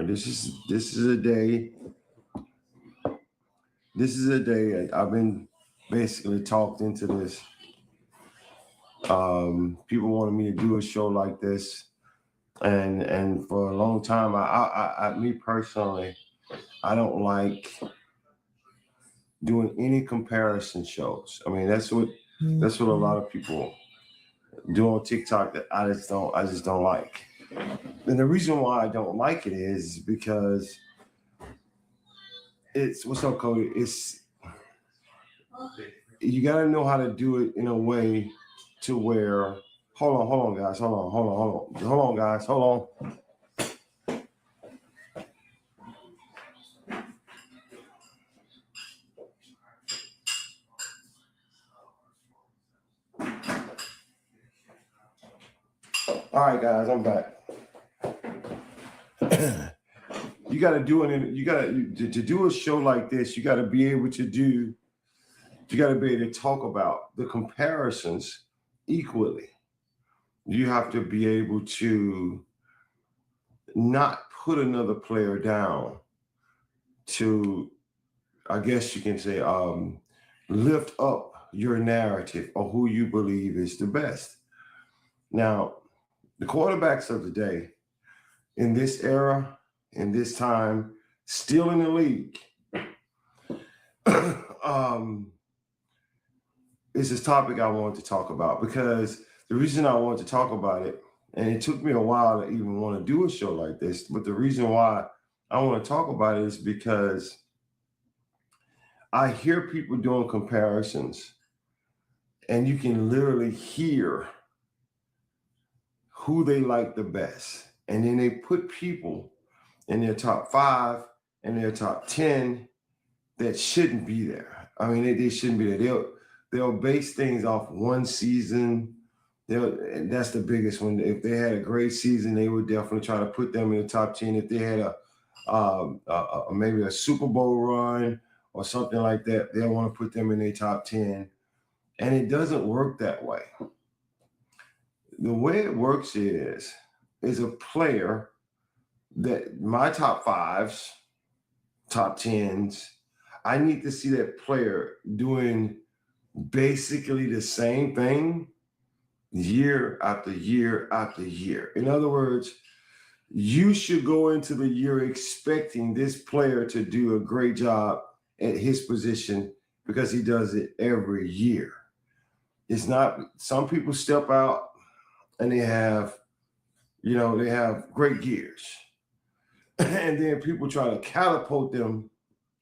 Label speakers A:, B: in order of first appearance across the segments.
A: This is a day. This is a day I've been basically talked into this. People wanted me to do a show like this, and for a long time, me personally, I don't like doing any comparison shows. I mean, that's what a lot of people do on TikTok that I just don't like. And the reason why I don't like it is because it's what's up, Cody. It's you got to know how to do it in a way to where. Hold on, guys. Hold on, guys. Hold on. All right, guys, I'm back. You got to do it. To do a show like this. You got to be able to do. You got to be able to talk about the comparisons equally. You have to be able to not put another player down. To, I guess you can say, lift up your narrative or who you believe is the best. Now, the quarterbacks of the day in this era, in this time, still in the league, is this topic I wanted to talk about, because the reason I wanted to talk about it, and it took me a while to even want to do a show like this, but the reason why I want to talk about it is because I hear people doing comparisons, and you can literally hear who they like the best. And then they put people in their top 5 and their top 10 that shouldn't be there. I mean, they shouldn't be there. They'll base things off one season. And that's the biggest one. If they had a great season, they would definitely try to put them in the top 10. If they had maybe a Super Bowl run or something like that, they'll want to put them in their top 10. And it doesn't work that way. The way it works is a player that my top 5s, top 10s, I need to see that player doing basically the same thing year after year after year. In other words, you should go into the year expecting this player to do a great job at his position because he does it every year. It's not, some people step out and they have great years. And then people try to catapult them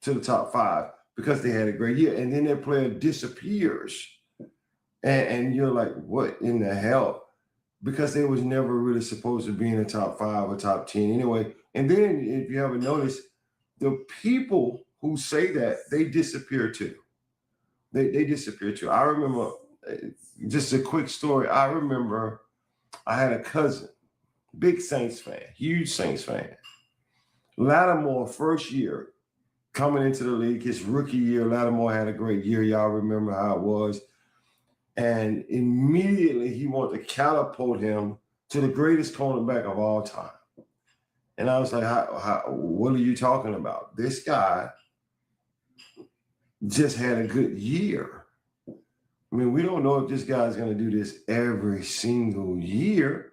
A: to the top 5 because they had a great year. And then their player disappears. And you're like, what in the hell? Because they was never really supposed to be in the top 5 or top 10 anyway. And then if you haven't noticed, the people who say that, they disappear too. They disappear too. I remember, just a quick story. I remember I had a cousin, big Saints fan, huge Saints fan. Lattimore, first year coming into the league, his rookie year, Lattimore had a great year. Y'all remember how it was. And immediately he wanted to catapult him to the greatest cornerback of all time. And I was like, what are you talking about? This guy just had a good year. I mean, we don't know if this guy's going to do this every single year.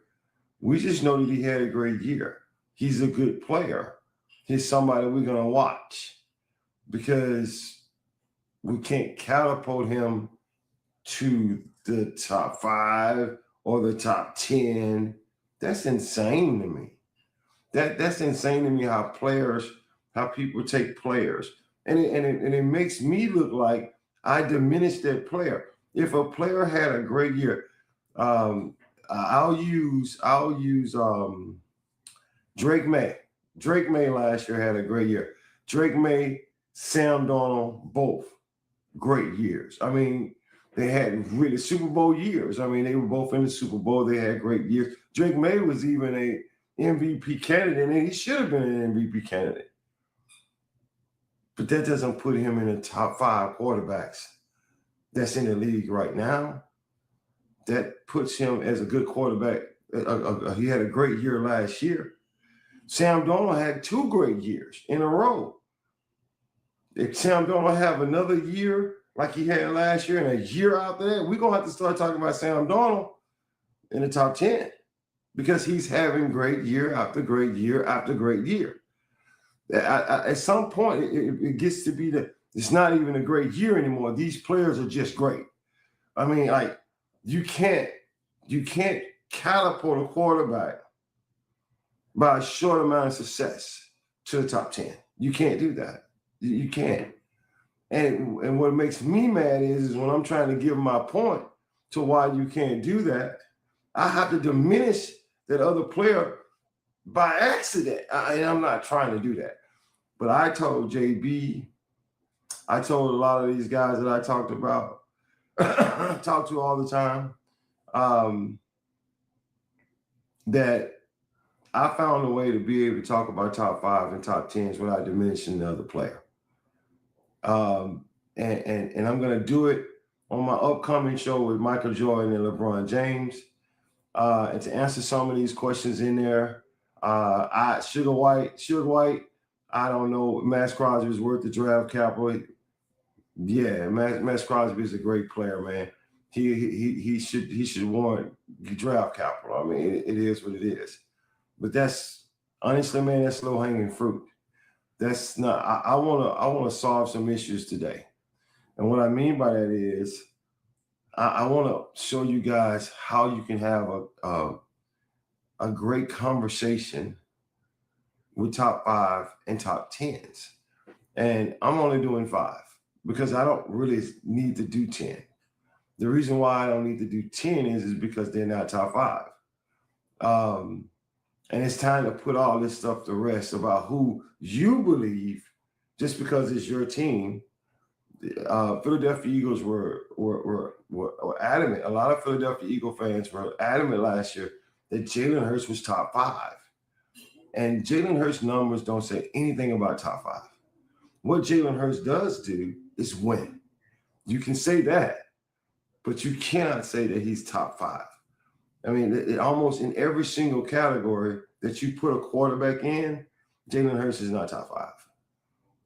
A: We just know that he had a great year. He's a good player. He's somebody we're going to watch, because we can't catapult him to the top 5 or the top 10. That's insane to me. That's insane to me how people take players. And it makes me look like I diminish that player. If a player had a great year, I'll use Drake May. Drake May last year had a great year. Drake May, Sam Darnold, both great years. I mean, they had really Super Bowl years. I mean, they were both in the Super Bowl. They had great years. Drake May was even a MVP candidate, and he should have been an MVP candidate. But that doesn't put him in the top 5 quarterbacks that's in the league right now. That puts him as a good quarterback. He had a great year last year. Sam Darnold had 2 great years in a row. If Sam Darnold have another year like he had last year and a year after that, we're going to have to start talking about Sam Darnold in the top 10 because he's having great year after great year after great year. At some point, it gets to be that it's not even a great year anymore. These players are just great. I mean, like, you can't catapult a quarterback by a short amount of success to the top 10. You can't do that. You can't. And what makes me mad is when I'm trying to give my point to why you can't do that, I have to diminish that other player by accident. And I'm not trying to do that. But I told JB, I told a lot of these guys that I talked about, talk to all the time, that I found a way to be able to talk about top 5 and top 10s without diminishing the other player. And I'm going to do it on my upcoming show with Michael Jordan and LeBron James. And to answer some of these questions in there, Sugar White, I don't know. Max Crosby is worth the draft capital. Yeah, Max Crosby is a great player, man. He should warrant draft capital. I mean, it is what it is. But that's honestly, man, that's low hanging fruit. That's not. I want to solve some issues today, and what I mean by that is, I want to show you guys how you can have a great conversation with top 5 and top 10s. And I'm only doing 5 because I don't really need to do 10. The reason why I don't need to do 10 is because they're not top 5. And it's time to put all this stuff to rest about who you believe just because it's your team. Philadelphia Eagles were adamant. A lot of Philadelphia Eagle fans were adamant last year that Jalen Hurts was top 5. And Jalen Hurts' numbers don't say anything about top 5. What Jalen Hurts does do is win. You can say that, but you cannot say that he's top 5. I mean, almost in every single category that you put a quarterback in, Jalen Hurts is not top 5.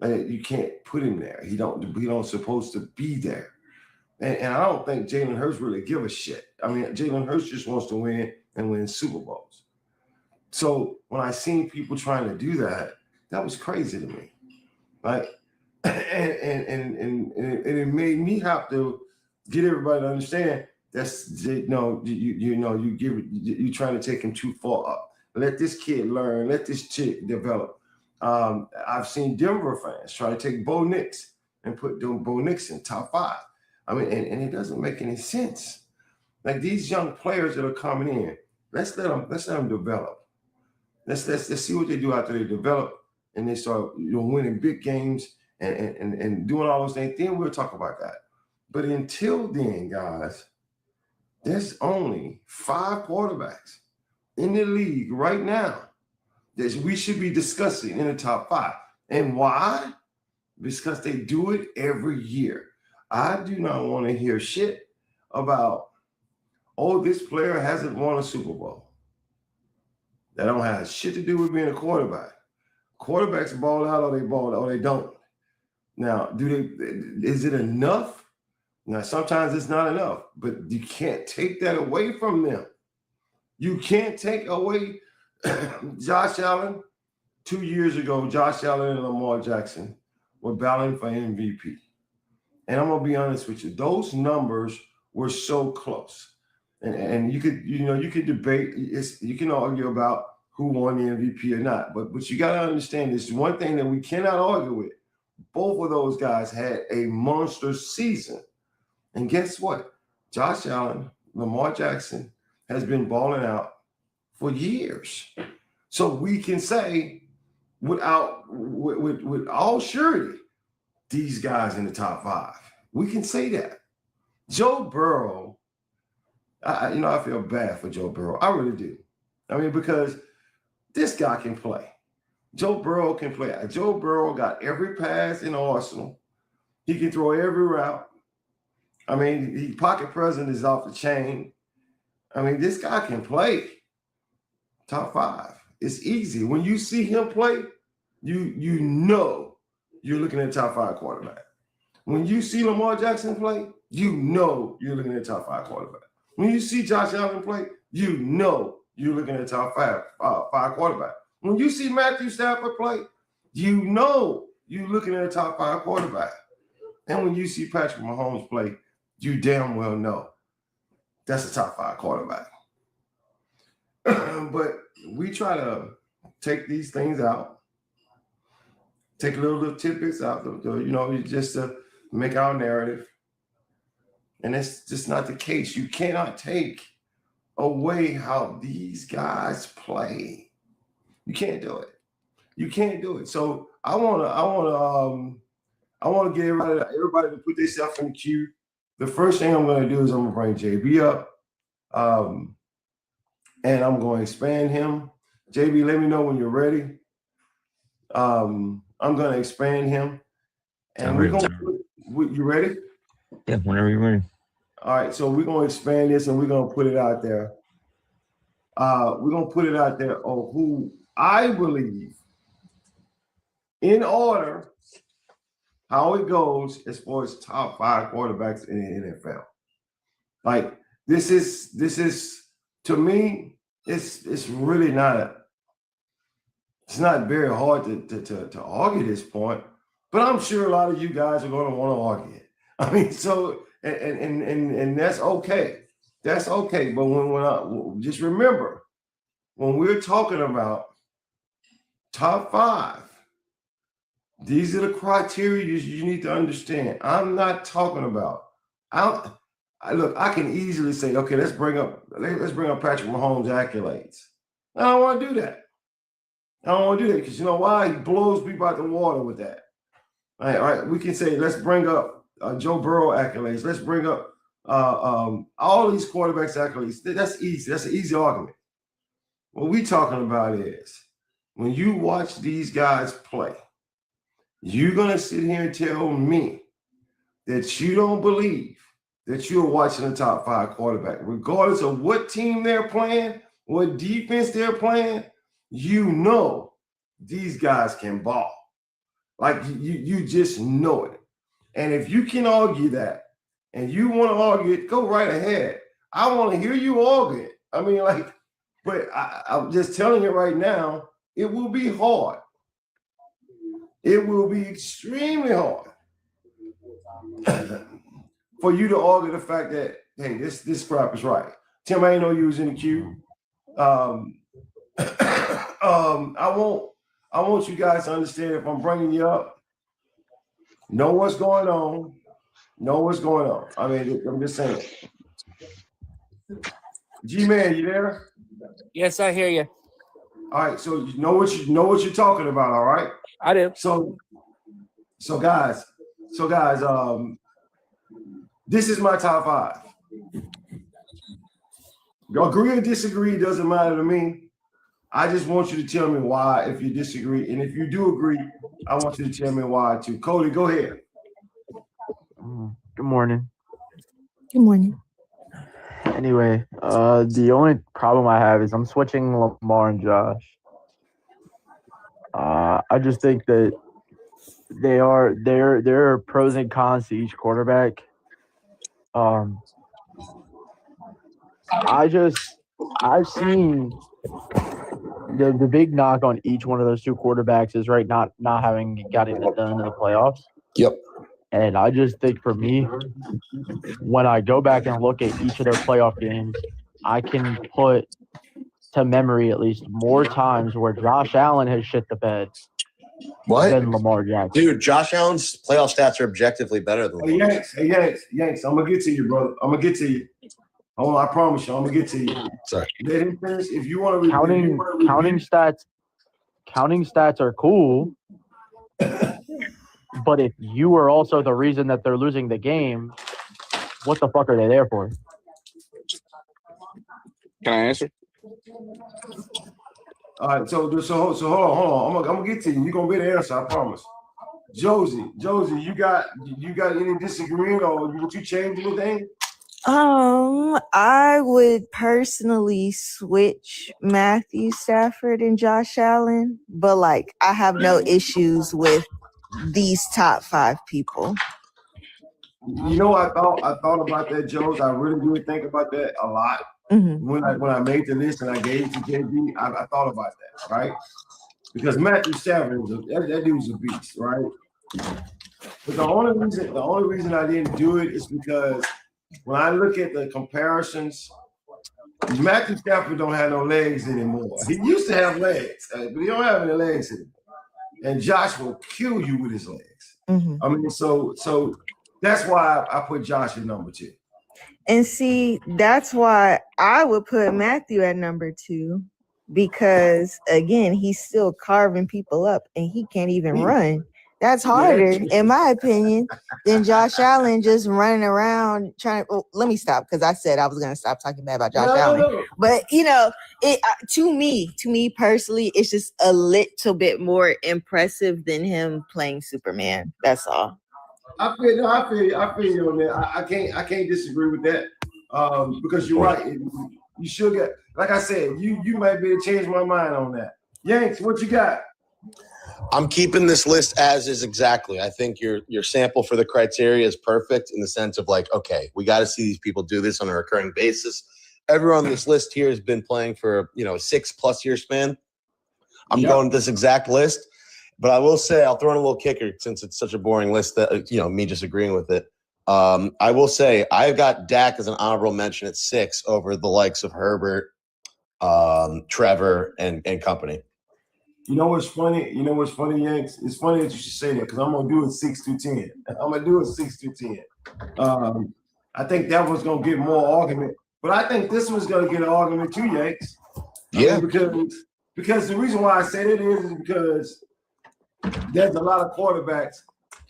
A: Like, you can't put him there. He don't supposed to be there. And I don't think Jalen Hurts really give a shit. I mean, Jalen Hurts just wants to win and win Super Bowls. So when I seen people trying to do that, that was crazy to me. Like, and it made me have to get everybody to understand that's you trying to take him too far up. Let this kid learn. Let this chick develop. I've seen Denver fans try to take Bo Nix and put Bo Nix in top 5. I mean, and it doesn't make any sense. Like, these young players that are coming in, let's let them develop. Let's see what they do after they develop and they start winning big games and doing all those things. Then we'll talk about that. But until then, guys, there's only 5 quarterbacks in the league right now that we should be discussing in the top 5. And why? Because they do it every year. I do not want to hear shit about, oh, this player hasn't won a Super Bowl. That don't have shit to do with being a quarterback. Quarterbacks ball out or they ball out or they don't. Now, is it enough? Now, sometimes it's not enough, but you can't take that away from them. You can't take away Josh Allen. 2 years ago, Josh Allen and Lamar Jackson were battling for MVP. And I'm gonna be honest with you, those numbers were so close. And you could debate, you can argue about who won the MVP or not. But you gotta understand this one thing that we cannot argue with. Both of those guys had a monster season. And guess what? Josh Allen, Lamar Jackson has been balling out for years. So we can say with all surety, these guys in the top 5. We can say that. Joe Burrow, I feel bad for Joe Burrow. I really do. I mean, because this guy can play. Joe Burrow can play. Joe Burrow got every pass in the arsenal. He can throw every route. I mean, the pocket presence is off the chain. I mean, this guy can play top 5. it's easy. When you see him play, you know you're looking at a top 5 quarterback. When you see Lamar Jackson play, you know you're looking at a top 5 quarterback. When you see Josh Allen play, you know you're looking at a top five quarterback. When you see Matthew Stafford play, you know you're looking at a top 5 quarterback. And when you see Patrick Mahomes play, you damn well know that's a top 5 quarterback. But we try to take these things out, take little tidbits out, just to make our narrative. And it's just not the case. You cannot take away how these guys play. You can't do it. You can't do it. So I want to get everybody to put themselves in the queue. The first thing I'm going to do is I'm going to bring JB up, and I'm going to expand him. JB, let me know when you're ready. I'm going to expand him, and we're going to. You ready?
B: Yeah, whenever you're ready.
A: All right, so we're going to expand this, and we're going to put it out there. We're going to put it out there on who I believe, in order, how it goes as far as top 5 quarterbacks in the NFL. Like this is to me, it's really not it's not very hard to argue this point, but I'm sure a lot of you guys are going to want to argue it. I mean, so and that's okay. That's okay. But when I just remember, when we're talking about top 5, these are the criteria you need to understand. I'm not talking about. I can easily say, okay, let's bring up Patrick Mahomes' accolades. I don't want to do that. I don't want to do that because you know why? He blows people out the water with that. All right. We can say, let's bring up Joe Burrow accolades. Let's bring up all these quarterbacks accolades. That's easy. That's an easy argument. What we're talking about is when you watch these guys play, you're going to sit here and tell me that you don't believe that you're watching a top 5 quarterback, regardless of what team they're playing, what defense they're playing. You know these guys can ball. Like you just know it. And if you can argue that and you want to argue it, go right ahead. I want to hear you argue it. I mean, but I'm just telling you right now, it will be hard. It will be extremely hard for you to argue the fact that, hey, this crap is right. Tim, I didn't know you was in the queue. I want you guys to understand if I'm bringing you up, know what's going on. Know what's going on. I mean, I'm just saying. G-Man, you there?
C: Yes, I hear you.
A: All right, so you know what you're talking about, all right?
C: I do.
A: So guys, this is my top 5. Agree or disagree, doesn't matter to me. I just want you to tell me why if you disagree. And if you do agree, I want you to tell me why too. Cody, go ahead.
D: Good morning.
E: Good morning.
D: Anyway, the only problem I have is I'm switching Lamar and Josh. I just think that there are pros and cons to each quarterback. I've seen the big knock on each one of those 2 quarterbacks is not having gotten it done in the playoffs.
B: Yep.
D: And I just think for me, when I go back and look at each of their playoff games, I can put to memory at least more times where Josh Allen has shit the bed than Lamar Jackson.
B: Dude, Josh Allen's playoff stats are objectively better than Lamar.
A: Hey, Yanks, I'm going to get to you, brother. I'm going to get to you. Hold on, I promise you, I'm going to get to you.
B: Sorry.
A: Let him finish. If you want to
D: counting stats are cool. But if you are also the reason that they're losing the game, what the fuck are they there for?
F: Can I answer?
A: All right, so hold on. I'm gonna get to you. You're gonna be the answer, I promise. Josie, you got any disagreement or would you change anything?
E: I would personally switch Matthew Stafford and Josh Allen, but like I have no issues with these top 5 people.
A: You know, I thought about that, Jones. I really did think about that a lot.
E: Mm-hmm.
A: When I made the list and I gave it to JB, I thought about that, right? Because Matthew Stafford that dude's a beast, right? But the only reason I didn't do it is because when I look at the comparisons, Matthew Stafford don't have no legs anymore. He used to have legs, but he don't have any legs anymore. And Josh will kill you with his legs.
E: Mm-hmm.
A: I mean, so that's why I put Josh at number 2.
E: And see, that's why I would put Matthew at number 2, because again, he's still carving people up and he can't even run. That's harder, in my opinion, than Josh Allen just running around trying to. Well, let me stop, because I said I was going to stop talking bad about Josh Allen.
A: No.
E: But, you know, to me personally, it's just a little bit more impressive than him playing Superman. That's all.
A: I feel you on that. I can't disagree with that. Because you're right. You should get, like I said, you might be able to change my mind on that. Yanks, what you got?
B: I'm keeping this list as is exactly. I think your sample for the criteria is perfect in the sense of like, okay, we got to see these people do this on a recurring basis. Everyone on this list here has been playing for, a 6+ year span. I'm going this exact list, but I will say I'll throw in a little kicker since it's such a boring list that, me just agreeing with it. I will say I've got Dak as an honorable mention at 6 over the likes of Herbert, Trevor, and company.
A: You know what's funny? Yanks? It's funny that you should say that because I'm going to do it 6 through 10. I'm going to do it 6 through 10. I think that was going to get more argument, but I think this one's going to get an argument too, Yanks.
B: Yeah.
A: Because the reason why I say that is because there's a lot of quarterbacks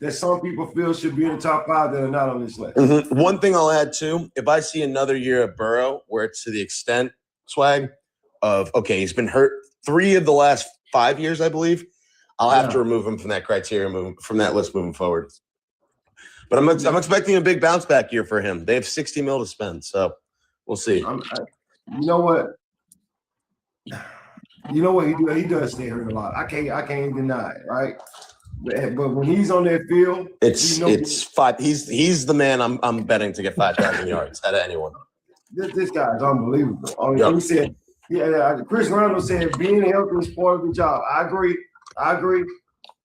A: that some people feel should be in the top 5 that are not on this list.
B: Mm-hmm. One thing I'll add too, if I see another year of Burrow where it's to the extent, Swag, of, okay, he's been hurt 3 of the last 5 years, I believe, I'll have to remove him from that criteria, from that list moving forward. But I'm expecting a big bounce back year for him. They have $60 million to spend, so we'll see.
A: You know what? He does stay hurt a lot. I can't deny it, right? But when he's on that field,
B: it's 5. He's the man I'm betting to get 5,000 yards out of anyone.
A: This guy is unbelievable. I mean, he said, Chris Reynolds said being healthy is part of the job. I agree.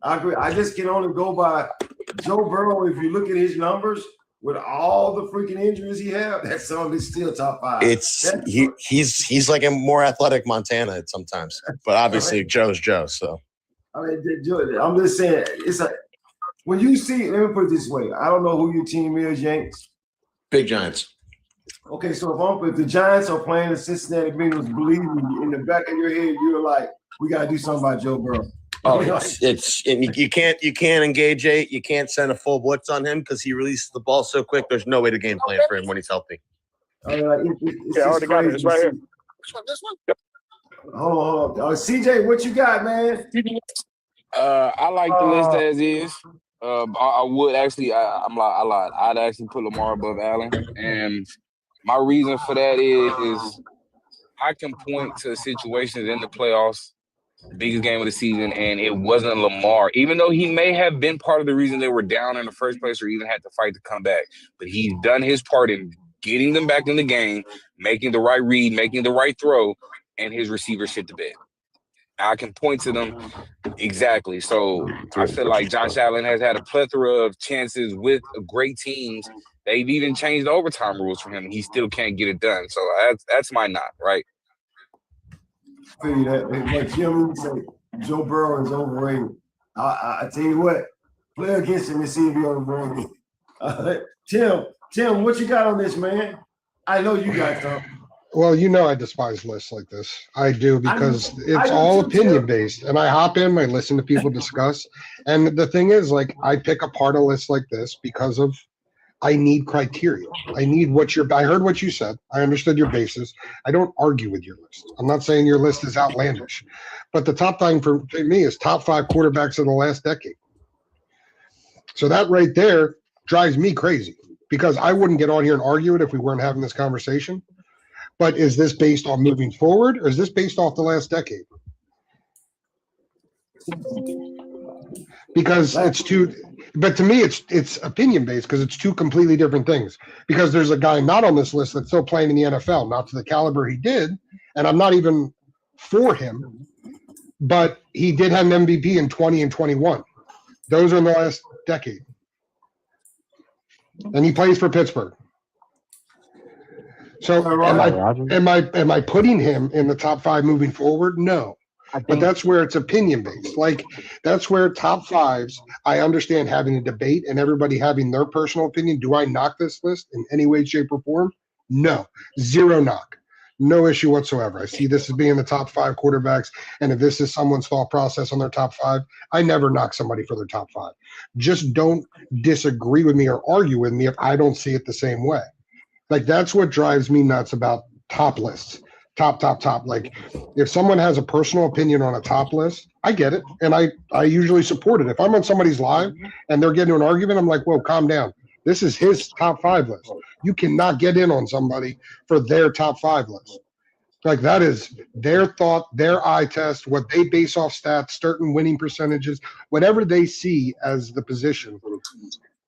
A: I just can only go by Joe Burrow. If you look at his numbers with all the freaking injuries he has, that song is still top 5.
B: He's like a more athletic Montana sometimes, but obviously Joe's Joe. So
A: I mean, I'm just saying when you see. Let me put it this way. I don't know who your team is, Yanks.
B: Big Giants.
A: Okay, so if the Giants are playing the Cincinnati Bengals, believe me, in the back of your head, you're like, we got to do something about Joe Burrow.
B: Oh, you can't engage it. You can't send a full blitz on him because he releases the ball so quick. There's no way to game plan for him when he's healthy.
A: I already got it. It's right here. This one. Hold on. CJ, what you got, man?
F: I like the list as is. I would actually. I lied. I'd actually put Lamar above Allen, and my reason for that is I can point to situations in the playoffs, the biggest game of the season, and it wasn't Lamar, even though he may have been part of the reason they were down in the first place or even had to fight to come back. But he's done his part in getting them back in the game, making the right read, making the right throw, and his receivers shit the bed. I can point to them exactly. So I feel like Josh Allen has had a plethora of chances with great teams. They've even changed the overtime rules for him, and he still can't get it done. So that's my knock, right?
A: I feel you that. Like Jim say, Joe Burrow is overrated. I tell you what, play against him and see if he's overrated. Tim, what you got on this, man? I know you got something.
G: Well, I despise lists like this. I do because it's all opinion based, and I hop in, I listen to people discuss, and the thing is, like, I pick apart a list like this because of I need criteria. I need I heard what you said. I understood your basis. I don't argue with your list. I'm not saying your list is outlandish, but the top thing for me is top 5 quarterbacks in the last decade. So that right there drives me crazy. because I wouldn't get on here and argue it if we weren't having this conversation. But is this based on moving forward, or is this based off the last decade? Because it's two, but to me, it's opinion based because it's two completely different things. Because there's a guy not on this list that's still playing in the NFL, not to the caliber he did, and I'm not even for him, but he did have an MVP in 20 and 21. Those are in the last decade, and he plays for Pittsburgh. So am I putting him in the top 5 moving forward? No. But that's where it's opinion based. Like that's where top 5s, I understand having a debate and everybody having their personal opinion. Do I knock this list in any way, shape, or form? No. Zero knock. No issue whatsoever. I see this as being the top 5 quarterbacks. And if this is someone's thought process on their top 5, I never knock somebody for their top 5. Just don't disagree with me or argue with me if I don't see it the same way. Like that's what drives me nuts about top lists. Top. Like if someone has a personal opinion on a top list, I get it. And I usually support it. If I'm on somebody's live and they're getting into an argument, I'm like, whoa, calm down. This is his top 5 list. You cannot get in on somebody for their top 5 list. Like that is their thought, their eye test, what they base off stats, certain winning percentages, whatever they see as the position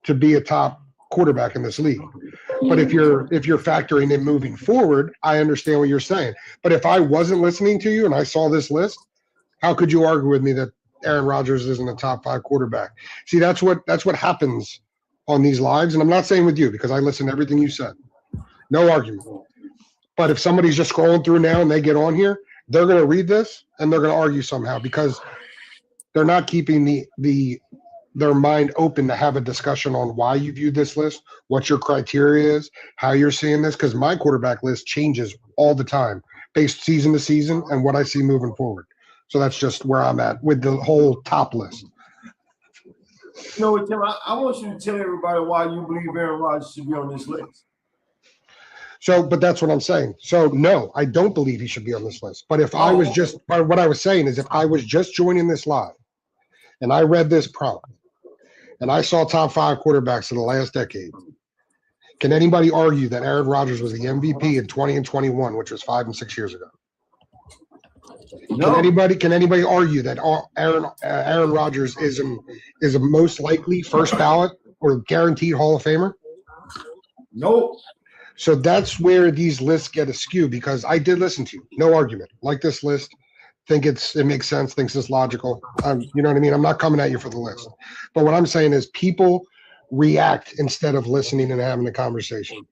G: to be a top quarterback in this league. But if you're factoring in moving forward, I understand what you're saying. But if I wasn't listening to you and I saw this list, how could you argue with me that Aaron Rodgers isn't a top 5 quarterback? See, that's what happens on these lives. And I'm not saying with you because I listen to everything you said. No argument. But if somebody's just scrolling through now and they get on here, they're going to read this and they're going to argue somehow because they're not keeping their mind open to have a discussion on why you view this list, what your criteria is, how you're seeing this, because my quarterback list changes all the time based season to season and what I see moving forward. So that's just where I'm at with the whole top list.
A: You know what, Tim, I want you to tell everybody why you believe Aaron Rodgers should be on this list.
G: So, but that's what I'm saying. So, no, I don't believe he should be on this list. But if I was just, what I was saying is if I was just joining this live and I read this prompt, and I saw top 5 quarterbacks in the last decade, can anybody argue that Aaron Rodgers was the MVP in 20 and 21, which was 5 and 6 years ago? No. Can anybody argue that Aaron Rodgers is a most likely first ballot or guaranteed Hall of Famer?
A: Nope.
G: So that's where these lists get askew because I did listen to you. No argument. Like this list. Think it makes sense, thinks it's logical. You know what I mean? I'm not coming at you for the list. But what I'm saying is people react instead of listening and having a conversation.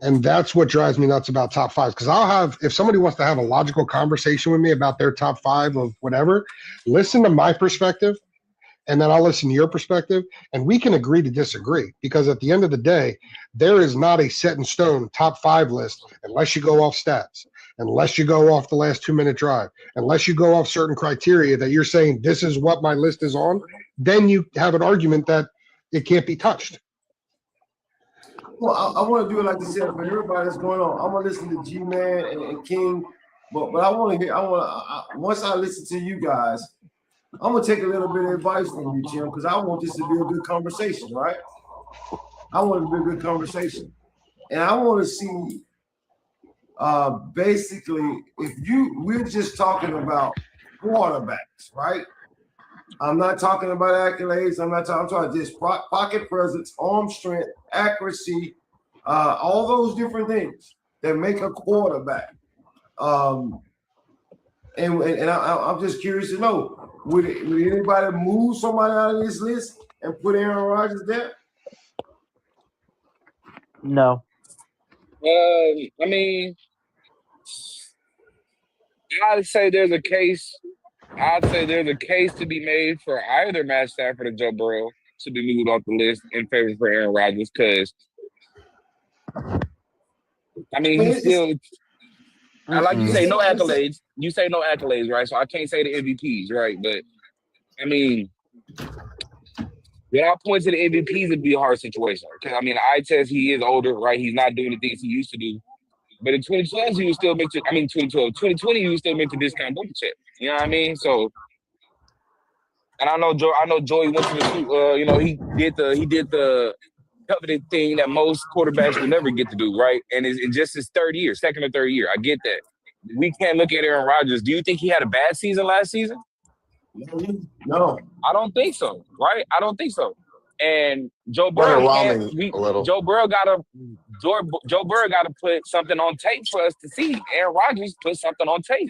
G: And that's what drives me nuts about top 5s. Because if somebody wants to have a logical conversation with me about their top 5 of whatever, listen to my perspective, and then I'll listen to your perspective, and we can agree to disagree. Because at the end of the day, there is not a set in stone top 5 list unless you go off stats. Unless you go off the last 2-minute drive, unless you go off certain criteria that you're saying this is what my list is on, then you have an argument that it can't be touched.
A: Well, I want to do it like this for everybody that's going on. I'm gonna listen to G-Man and King, but I want to hear. Once I listen to you guys, I'm gonna take a little bit of advice from you, Jim, because I want this to be a good conversation, right? I want it to be a good conversation, and I want to see. Basically, we're just talking about quarterbacks, right? I'm not talking about accolades. I'm talking just pocket presence, arm strength, accuracy, all those different things that make a quarterback. And I'm just curious to know, would anybody move somebody out of this list and put Aaron Rodgers there?
D: No.
F: I mean, I'd say there's a case to be made for either Matt Stafford or Joe Burrow to be moved off the list in favor for Aaron Rodgers because, I mean, he's still – like you say, no accolades. You say no accolades, right? So I can't say the MVPs, right? But, I mean, without points to the MVPs, it'd be a hard situation. Because, I mean, eye test, he is older, right? He's not doing the things he used to do. But in 2012, he was still meant to. I mean, 2020, he was still meant to discount double check. You know what I mean? So, and I know Joey went to the. He did the coveted thing that most quarterbacks will never get to do, right? And it's just his second or third year. I get that. We can't look at Aaron Rodgers. Do you think he had a bad season last season?
A: No.
F: I don't think so, right? I don't think so. And Joe Burrow Joe Burrow got to put something on tape for us to see. Aaron Rodgers put something on tape.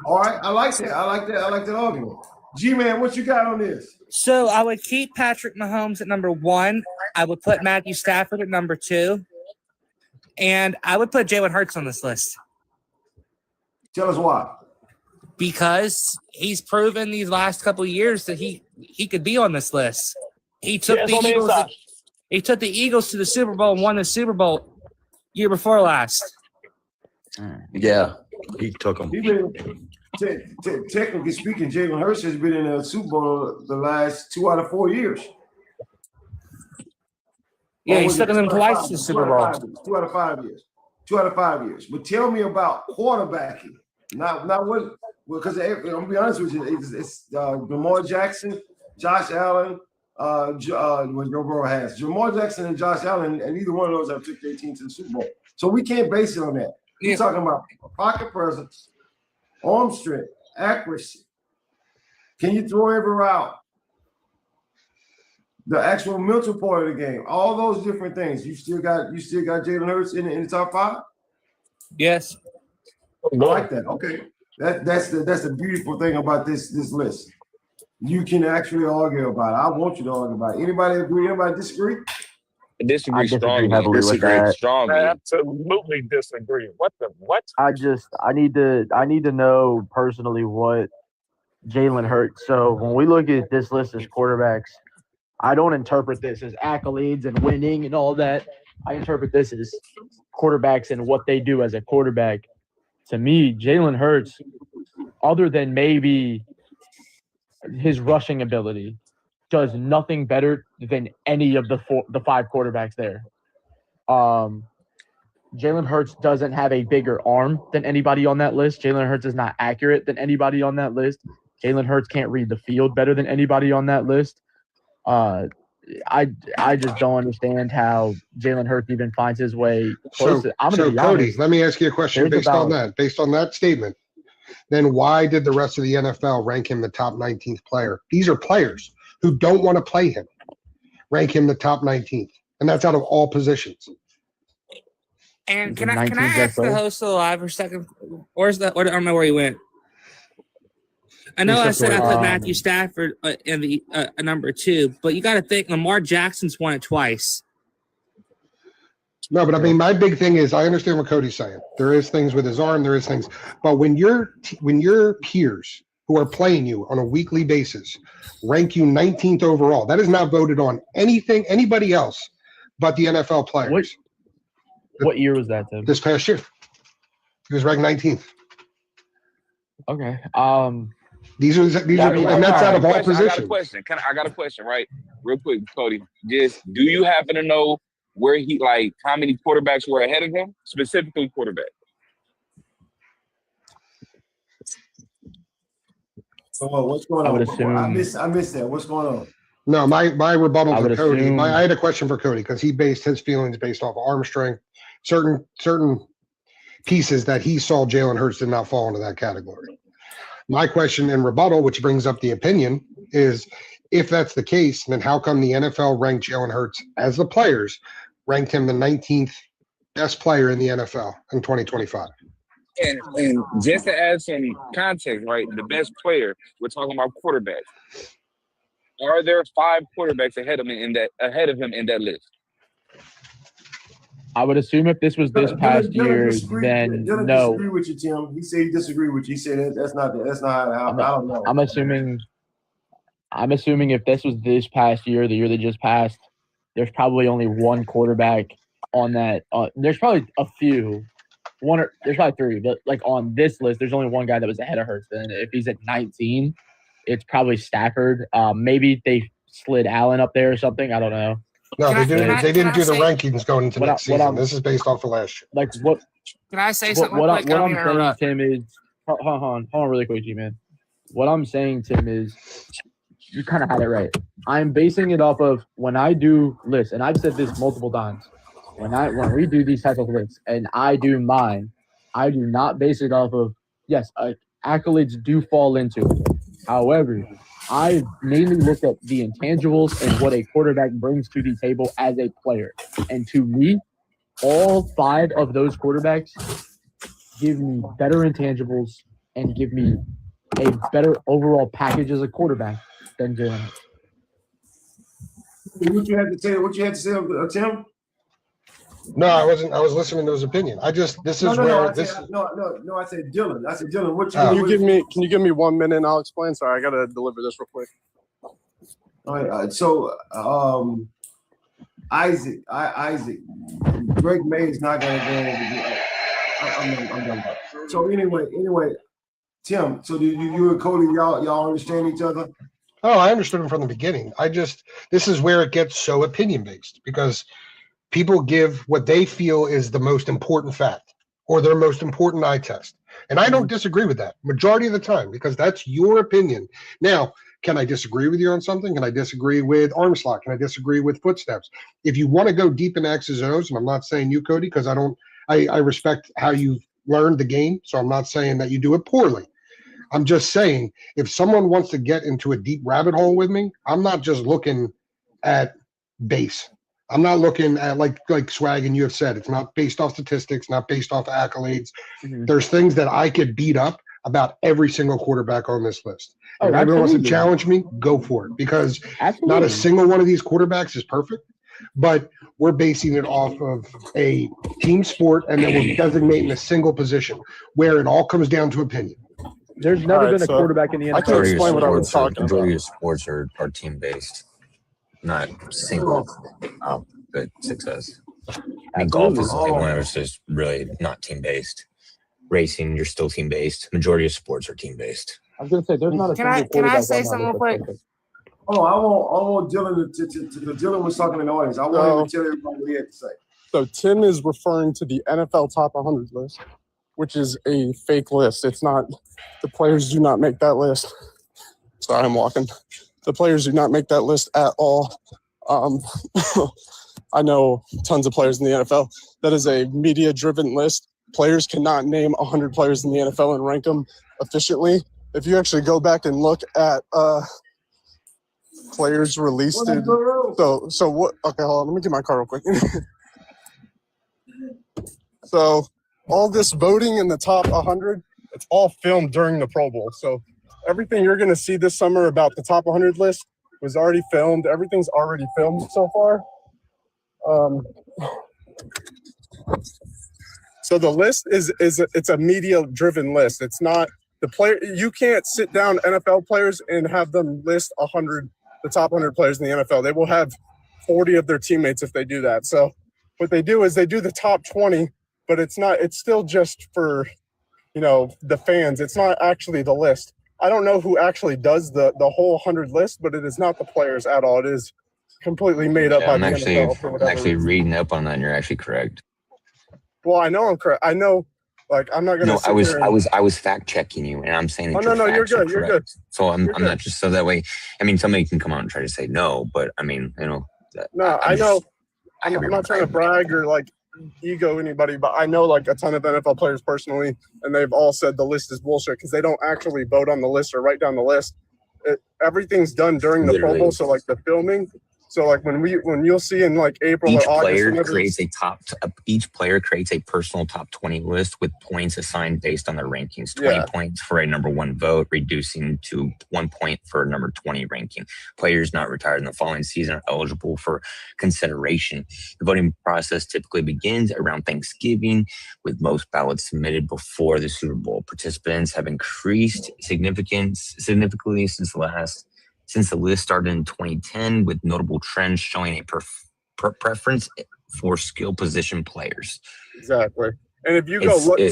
A: All right, I like that. I like that argument. G-Man, what you got on this?
C: So I would keep Patrick Mahomes at number 1. I would put Matthew Stafford at number 2. And I would put Jalen Hurts on this list.
A: Tell us why.
C: Because he's proven these last couple of years that he could be on this list. He took the Eagles to the Super Bowl and won the Super Bowl year before last.
B: Yeah, he took them.
A: Technically speaking, Jalen Hurts has been in a Super Bowl the last 2 out of 4 years.
C: Yeah, he's taken them twice to the Super Bowl.
A: 2 out of 5 years. 2 out of 5 years. But tell me about quarterbacking. Not what, because I'm gonna be honest with you, it's Lamar Jackson, Josh Allen, what Joe Burrow has. Lamar Jackson and Josh Allen, and either one of those have took their team to the Super Bowl. So we can't base it on that. We're talking about pocket presence, arm strength, accuracy. Can you throw every route? The actual mental part of the game, all those different things. You still got Jalen Hurts in the top 5?
C: Yes.
A: I like that. Okay. That's the beautiful thing about this list. You can actually argue about it. I want you to argue about it. Anybody agree? Anybody disagree?
F: I disagree strongly.
H: Absolutely disagree. What?
D: I need to know personally what Jalen Hurts. So when we look at this list as quarterbacks, I don't interpret this as accolades and winning and all that. I interpret this as quarterbacks and what they do as a quarterback. To me, Jalen Hurts, other than maybe his rushing ability, does nothing better than any of the 5 quarterbacks there. Jalen Hurts doesn't have a bigger arm than anybody on that list. Jalen Hurts is not accurate than anybody on that list. Jalen Hurts can't read the field better than anybody on that list. I just don't understand how Jalen Hurts even finds his way close.
G: Cody, let me ask you a question based on that statement. Then why did the rest of the NFL rank him the top 19th player? These are players who don't want to play him. Rank him the top 19th, and that's out of all positions.
C: And can I ask the host still alive for a second? Or I don't know where he went. I know I said I put Matthew Stafford in the number 2, but you got to think Lamar Jackson's won it twice.
G: No, but I mean, my big thing is I understand what Cody's saying. There is things with his arm, there is things, but when your peers who are playing you on a weekly basis rank you 19th overall, that is not voted on anybody else but the NFL players.
D: What year was that, Tim?
G: This past year, he was ranked 19th.
D: Okay.
G: These are and that's out of all positions.
F: I got a question, right? Real quick, Cody. Just do you happen to know where how many quarterbacks were ahead of him, specifically quarterback?
A: So what's going on?
D: I would assume.
A: I missed that. What's going on?
G: No, my rebuttal to Cody.
D: Assume,
G: I had a question for Cody because he based his feelings based off of arm strength, certain pieces that he saw Jalen Hurts did not fall into that category. My question in rebuttal, which brings up the opinion, is if that's the case, then how come the NFL ranked Jalen Hurts as the players ranked him the 19th best player in the NFL in 2025?
F: And just to add some context, right, the best player, we're talking about quarterbacks. Are there 5 quarterbacks ahead of him in that list?
D: I would assume if this was this past year, then no.
A: Disagree with you, Tim. He said he disagreed with you. He said that's not how. I don't know.
D: I'm assuming if this was this past year, the year that just passed, there's probably only one quarterback on that. There's probably a few. There's probably 3, but on this list, there's only one guy that was ahead of Hurts. Then if he's at 19, it's probably Stafford. Maybe they slid Allen up there or something. I don't know.
G: No, they didn't do the rankings going into next season. This is based off of last year.
C: Can I say something?
D: What I'm saying, Tim, is hold on really quick, G-Man. What I'm saying, Tim, is you kind of had it right. I'm basing it off of when I do lists, and I've said this multiple times. When we do these types of lists, and I do mine, I do not base it off of accolades do fall into it. However, I mainly look at the intangibles and what a quarterback brings to the table as a player. And to me, all 5 of those quarterbacks give me better intangibles and give me a better overall package as a quarterback than Jalen.
A: What you had to say? Tim?
G: No, I wasn't. I was listening to his opinion. I said Dylan.
A: I said Dylan. What
H: Can you give me 1 minute and I'll explain? Sorry, I gotta deliver this real quick.
A: All right. So Isaac, Greg May is not gonna go. I'm done. So anyway, Tim. So do you and Cody y'all understand each other?
G: Oh, I understood him from the beginning. This is where it gets so opinion based because people give what they feel is the most important fact or their most important eye test. And I don't disagree with that majority of the time because that's your opinion. Now, can I disagree with you on something? Can I disagree with arm slot? Can I disagree with footsteps? If you want to go deep in X's and O's, and I'm not saying you, Cody, because I respect how you've learned the game. So I'm not saying that you do it poorly. I'm just saying if someone wants to get into a deep rabbit hole with me, I'm not just looking at base. I'm not looking at like Swag and you have said, it's not based off statistics, not based off accolades. Mm-hmm. There's things that I could beat up about every single quarterback on this list. If anyone wants to challenge me, go for it because not a single one of these quarterbacks is perfect, but we're basing it off of a team sport and then we're designating a single position where it all comes down to opinion.
D: There's never been a quarterback in the NFL.
H: I can explain what I was talking about.
I: Majority of sports are team-based, not single good success. I mean, golf is like one of those just really not team-based. Racing, you're still team-based. Majority of sports are team-based.
D: I was going to say, there's not a single quarterback.
C: Can I say something real quick?
A: Oh, I want Dylan to Dylan was talking in the audience. I want him to tell everybody what he had to say.
H: So Tim is referring to the NFL Top 100 list, which is a fake list. It's not – the players do not make that list. Sorry, I'm walking. The players do not make that list at all. I know tons of players in the NFL. That is a media-driven list. Players cannot name 100 players in the NFL and rank them efficiently. If you actually go back and look at players released – So what – okay, hold on. Let me get my car real quick. So – all this voting in the top 100, it's all filmed during the Pro Bowl. So everything you're going to see this summer about the top 100 list was already filmed. Everything's already filmed so far. So the list it's a media-driven list. It's not the player. You can't sit down NFL players and have them list the top 100 players in the NFL. They will have 40 of their teammates if they do that. So what they do is they do the top 20. But it's still just for, the fans. It's not actually the list. I don't know who actually does the whole 100 list, but it is not the players at all. It is completely made up by the NFL.
I: I'm actually reading up on that, and you're actually correct.
H: Well, I know I'm correct. I know, I'm not going to.
I: No, I was fact checking you, and I'm saying that
H: you're good. You're good.
I: So I'm not just so that way. I mean, somebody can come out and try to say no, but I mean,
H: No, I know. I'm not trying to brag or ego anybody, but I know a ton of NFL players personally, and they've all said the list is bullshit because they don't actually vote on the list or write down the list. Everything's done during the Pro Bowl, so the filming. So when you'll see in April or August,
I: each player creates a personal top 20 list with points assigned based on their rankings. 20 points for a number 1 vote, reducing to 1 point for a number 20 ranking. Players not retired in the following season are eligible for consideration. The voting process typically begins around Thanksgiving, with most ballots submitted before the Super Bowl. Participants have increased significantly since the list started in 2010, with notable trends showing a preference for skill position players.
H: Exactly. And if you go look,
I: it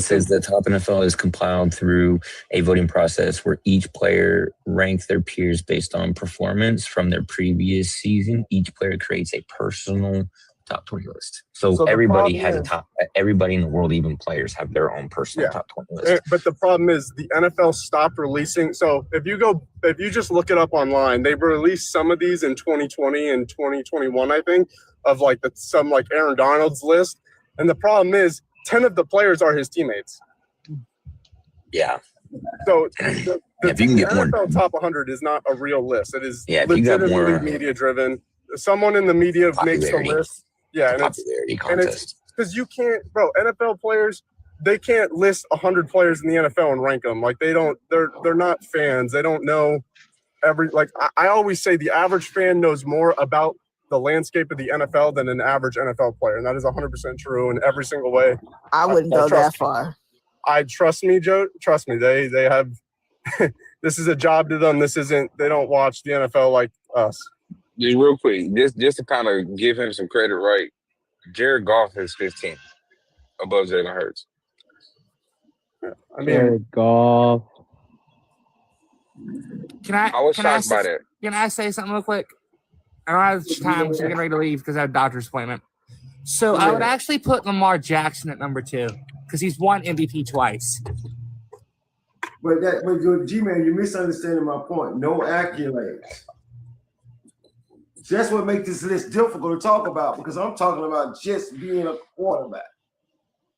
I: says the top NFL is compiled through a voting process where each player ranks their peers based on performance from their previous season. Each player creates a personal top 20 list. So
H: the
I: everybody
H: problem
I: has a
H: is-
I: top. Everybody in the world, even players, have their own personal
H: Yeah.
I: top 20 list.
H: But the problem is the NFL stopped releasing. So if you just look it up online, they released some of these in 2020 and 2021, I think, of like some like Aaron Donald's list. And the problem is 10 of the players are his teammates.
I: Yeah.
H: So
I: If you can get more,
H: NFL top 100 is not a real list. It is
I: Yeah, if you got
H: legitimately
I: more-
H: media driven. Someone in the media makes the
I: Popularity.
H: list. Yeah, and it's
I: popularity contest.
H: because you can't, bro. NFL players, they can't list 100 players in the NFL and rank them. Like they don't. They're not fans. They don't know I always say the average fan knows more about the landscape of the NFL than an average NFL player, and that is 100% true in every single way.
E: I wouldn't go that far.
H: Trust me, Joe. Trust me. They have. This is a job to them. This isn't. They don't watch the NFL like us.
F: Just real quick, just to kind of give him some credit, right? Jared Goff is 15 above Jalen Hurts.
H: I mean,
J: Jared Goff.
F: I was shocked by that.
C: Can I say something real quick? I don't have time. So I'm getting ready to leave because I have a doctor's appointment. So I would actually put Lamar Jackson at number 2 because he's won MVP twice.
A: But G-Man, you're misunderstanding my point. No accolades. That's what makes this list difficult to talk about because I'm talking about just being a quarterback.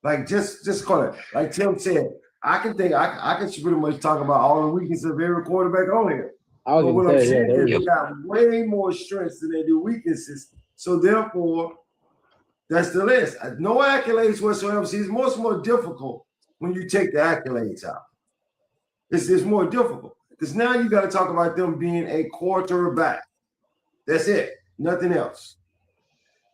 A: Like just call it. Like Tim said, I can pretty much talk about all the weaknesses of every quarterback on here.
J: I was
A: But what
J: going
A: I'm
J: to say,
A: saying is
J: yeah,
A: they got way more strengths than they do weaknesses. So therefore, that's the list. No accolades whatsoever. See, it's much more difficult when you take the accolades out. It's more difficult because now you got to talk about them being a quarterback. That's it. Nothing else.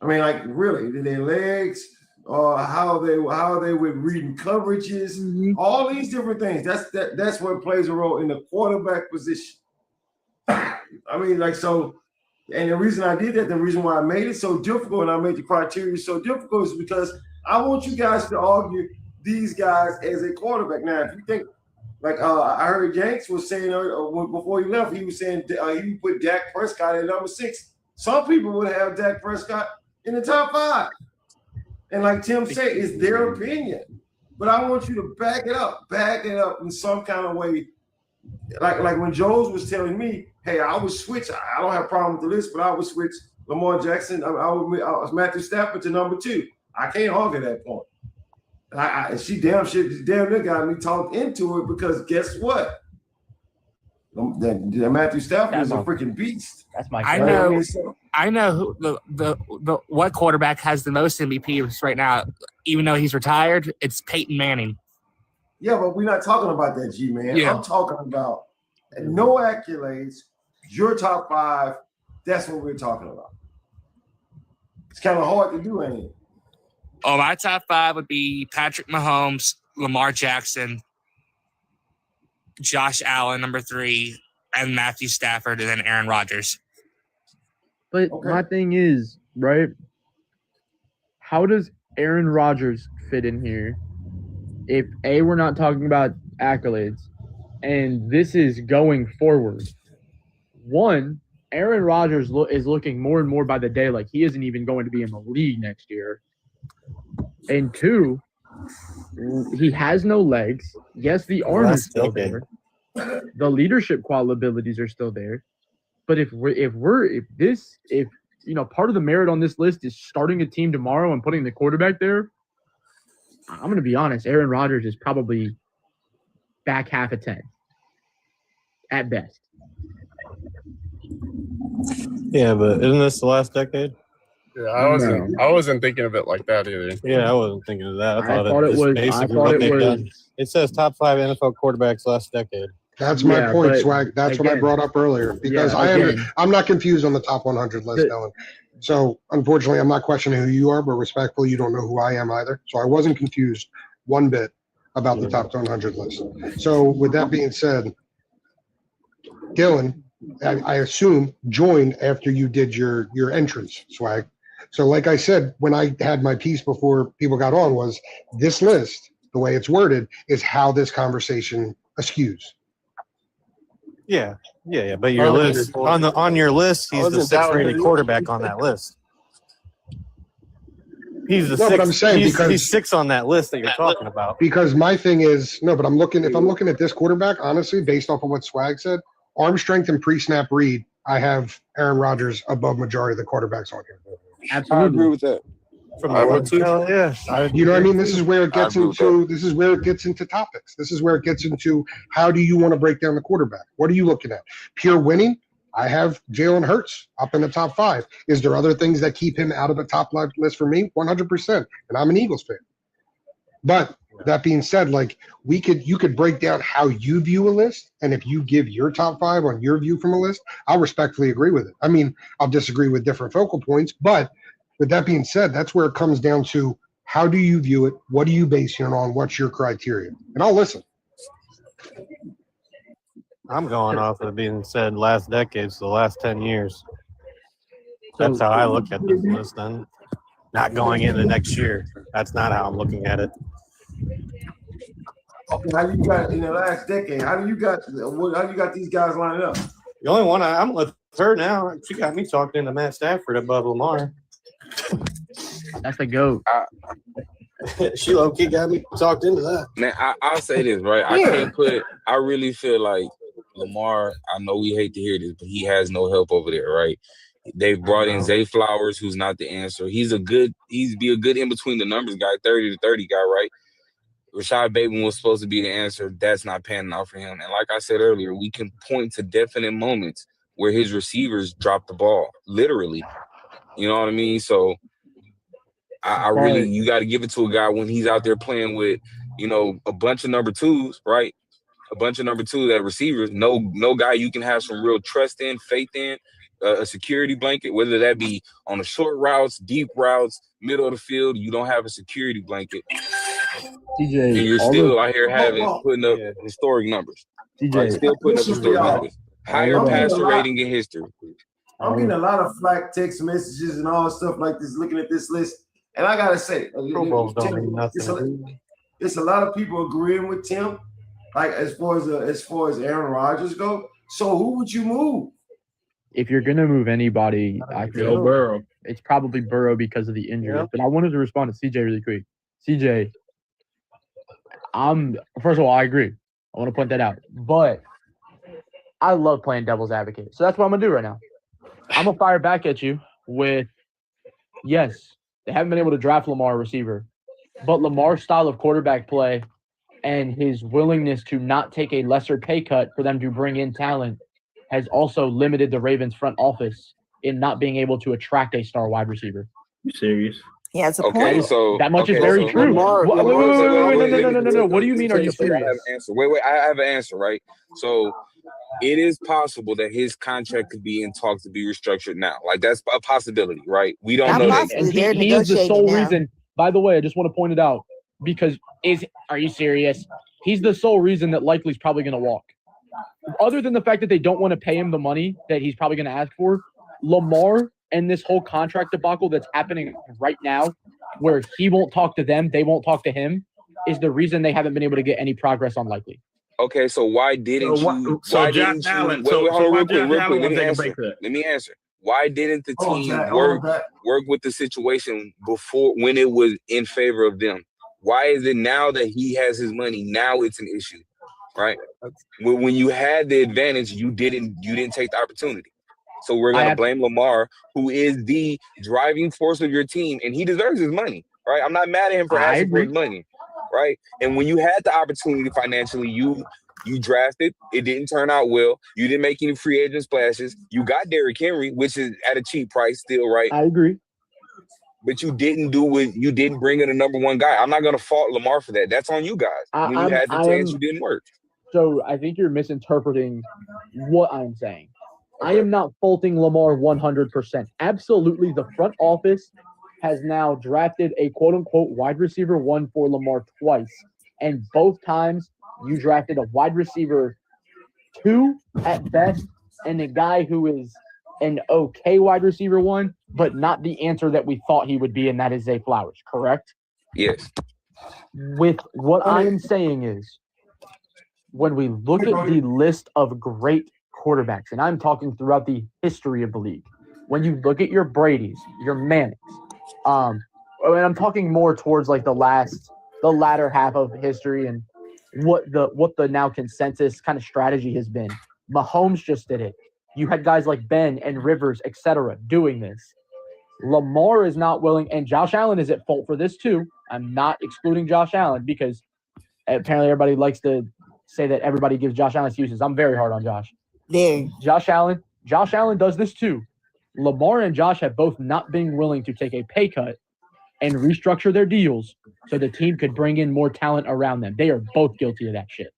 A: I mean, like really, did their legs or how they were reading coverages, all these different things. That's what plays a role in the quarterback position. I mean, like so, and the reason I did that, the reason why I made it so difficult and I made the criteria so difficult is because I want you guys to argue these guys as a quarterback. Now, if you think like I heard Yanks was saying before he left, he was saying he would put Dak Prescott at number 6. Some people would have Dak Prescott in the top 5. And like Tim said, it's their opinion. But I want you to back it up in some kind of way. Like when Jones was telling me, hey, I would switch. I don't have a problem with the list, but I would switch Lamar Jackson. I was Matthew Stafford to number 2. I can't argue that point. She damn near got me talked into it because guess what? That Matthew Stafford is a freaking beast.
D: That's my.
C: I know who the what quarterback has the most MVPs right now, even though he's retired. It's Peyton Manning.
A: Yeah, but we're not talking about that, G-Man.
C: Yeah.
A: I'm talking about no accolades, your top 5. That's what we're talking about. It's kind of hard to do, ain't it?
C: Oh, my top 5 would be Patrick Mahomes, Lamar Jackson, Josh Allen, number 3, and Matthew Stafford, and then Aaron Rodgers.
J: But my thing is, right, how does Aaron Rodgers fit in here if, A, we're not talking about accolades, and this is going forward? One, Aaron Rodgers is looking more and more by the day like he isn't even going to be in the league next year. And 2, he has no legs. Yes, the arm is still there. The leadership qualities are still there. But if part of the merit on this list is starting a team tomorrow and putting the quarterback there, I'm going to be honest, Aaron Rodgers is probably back half of 10 at best.
K: Yeah, but isn't this the last decade?
H: Yeah, I wasn't thinking of it like that either.
K: Yeah, I wasn't thinking of that.
J: I thought it was.
K: It says top 5 NFL quarterbacks last decade.
G: That's my point, Swag. That's what I brought up earlier because I'm not confused on the top 100 list, Dylan. So unfortunately, I'm not questioning who you are, but respectfully, you don't know who I am either. So I wasn't confused one bit about the top 100 list. So with that being said, Dylan, I assume joined after you did your entrance, Swag. So like I said, when I had my piece before people got on was this list, the way it's worded, is how this conversation askews.
K: Yeah. But your list on your list, he's the 6th rated quarterback on that list. He's the
G: No, but I'm saying because
K: he's 6 on that list that you're talking about.
G: Because my thing is no, but if I'm looking at this quarterback, honestly, based off of what Swag said, arm strength and pre-snap read, I have Aaron Rodgers above majority of the quarterbacks on here.
J: Absolutely.
F: I agree with that.
K: From
F: I
K: the
F: would too.
K: yeah.
G: You know what I mean? This is where it gets
F: I agree with
G: into. This is where it gets into topics. This is where it gets into how do you want to break down the quarterback? What are you looking at? Pure winning. I have Jalen Hurts up in the top 5. Is there other things that keep him out of the top list for me? 100%. And I'm an Eagles fan. But that being said, like you could break down how you view a list, and if you give your top 5 on your view from a list, I'll respectfully agree with it. I mean, I'll disagree with different focal points, but with that being said, that's where it comes down to how do you view it? What are you basing it on? What's your criteria? And I'll listen.
K: I'm going off of being said last decade, so the last 10 years. That's how I look at this list then. Not going into next year. That's not how I'm looking at it.
A: Okay, how you got in the last decade? How do you got these guys lining up?
K: The only one I'm with her now, she got me talking into Matt Stafford above Lamar.
J: That's the GOAT.
K: She low-key got me talked into that.
F: Man, I'll say this, right? I really feel like Lamar, I know we hate to hear this, but he has no help over there, right? They've brought in Zay Flowers, who's not the answer. He's be a good in-between the numbers guy, 30 to 30 guy, right? Rashad Bateman was supposed to be the answer. That's not panning out for him. And like I said earlier, we can point to definite moments where his receivers dropped the ball, literally. You know what I mean? So I really, you got to give it to a guy when he's out there playing with, a bunch of number 2s, right? A bunch of number 2 that receivers. No guy you can have some real trust in, faith in, a security blanket, whether that be on the short routes, deep routes, middle of the field. You don't have a security blanket.
J: TJ,
F: and you're still out here putting up historic numbers.
J: TJ,
F: right? Still putting up historic numbers. Higher passer rating in history.
A: I'm getting a lot of flack, text messages, and all stuff like this. Looking at this list, and I gotta say,
K: Pro Bowls don't mean nothing.
A: It's a lot of people agreeing with Tim, like as far as Aaron Rodgers go. So who would you move?
J: If you're gonna move anybody, I feel
L: Burrow.
J: It's probably Burrow because of the injury. Yeah. But I wanted to respond to CJ really quick. CJ, first of all, I agree. I want to point that out. But I love playing devil's advocate. So that's what I'm gonna do right now. I'm gonna fire back at you with, yes, they haven't been able to draft Lamar a receiver, but Lamar's style of quarterback play and his willingness to not take a lesser pay cut for them to bring in talent has also limited the Ravens front office in not being able to attract a star wide receiver.
L: You serious?
E: Yeah, it's a point.
F: So
J: that much is very true. Wait. No. What do you mean? Are you serious?
F: I have an answer. Wait. I have an answer, right? So it is possible that his contract could be in talks to be restructured now. Like that's a possibility, right? We don't know that.
J: And he is the sole reason. By the way, I just want to point it out because are you serious? He's the sole reason that likely is probably going to walk. Other than the fact that they don't want to pay him the money that he's probably going to ask for, Lamar and this whole contract debacle that's happening right now, where he won't talk to them, they won't talk to him, is the reason they haven't been able to get any progress on likely.
F: Okay, so why didn't you? Why didn't you? Real quick. Let me answer. Why didn't the team work with the situation before when it was in favor of them? Why is it now that he has his money? Now it's an issue, right? When you had the advantage, you didn't take the opportunity. So we're gonna blame Lamar, who is the driving force of your team, and he deserves his money, right? I'm not mad at him for asking for his money, right? And when you had the opportunity financially, you drafted. It didn't turn out well. You didn't make any free agent splashes. You got Derrick Henry, which is at a cheap price still, right?
J: I agree.
F: But you didn't bring in a number 1 guy. I'm not gonna fault Lamar for that. That's on you guys. When you had the chance, you didn't work.
J: So I think you're misinterpreting what I'm saying. I am not faulting Lamar 100%. Absolutely, the front office has now drafted a quote-unquote wide receiver 1 for Lamar twice, and both times you drafted a wide receiver 2 at best and a guy who is an okay wide receiver 1, but not the answer that we thought he would be, and that is Zay Flowers, correct?
F: Yes.
J: With what I am saying is, when we look at the list of great quarterbacks, and I'm talking throughout the history of the league, when you look at your Brady's, your Mannings,
D: I mean, I'm talking more towards like the latter half of history and what the now consensus kind of strategy has been. Mahomes just did it. You had guys like Ben and Rivers, etc., doing this. Lamar is not willing, and Josh Allen is at fault for this too. I'm not excluding Josh Allen because apparently everybody likes to say that everybody gives Josh Allen excuses. I'm very hard on Josh.
E: There.
D: Josh Allen does this too. Lamar and Josh have both not been willing to take a pay cut and restructure their deals so the team could bring in more talent around them. They are both guilty of that shit.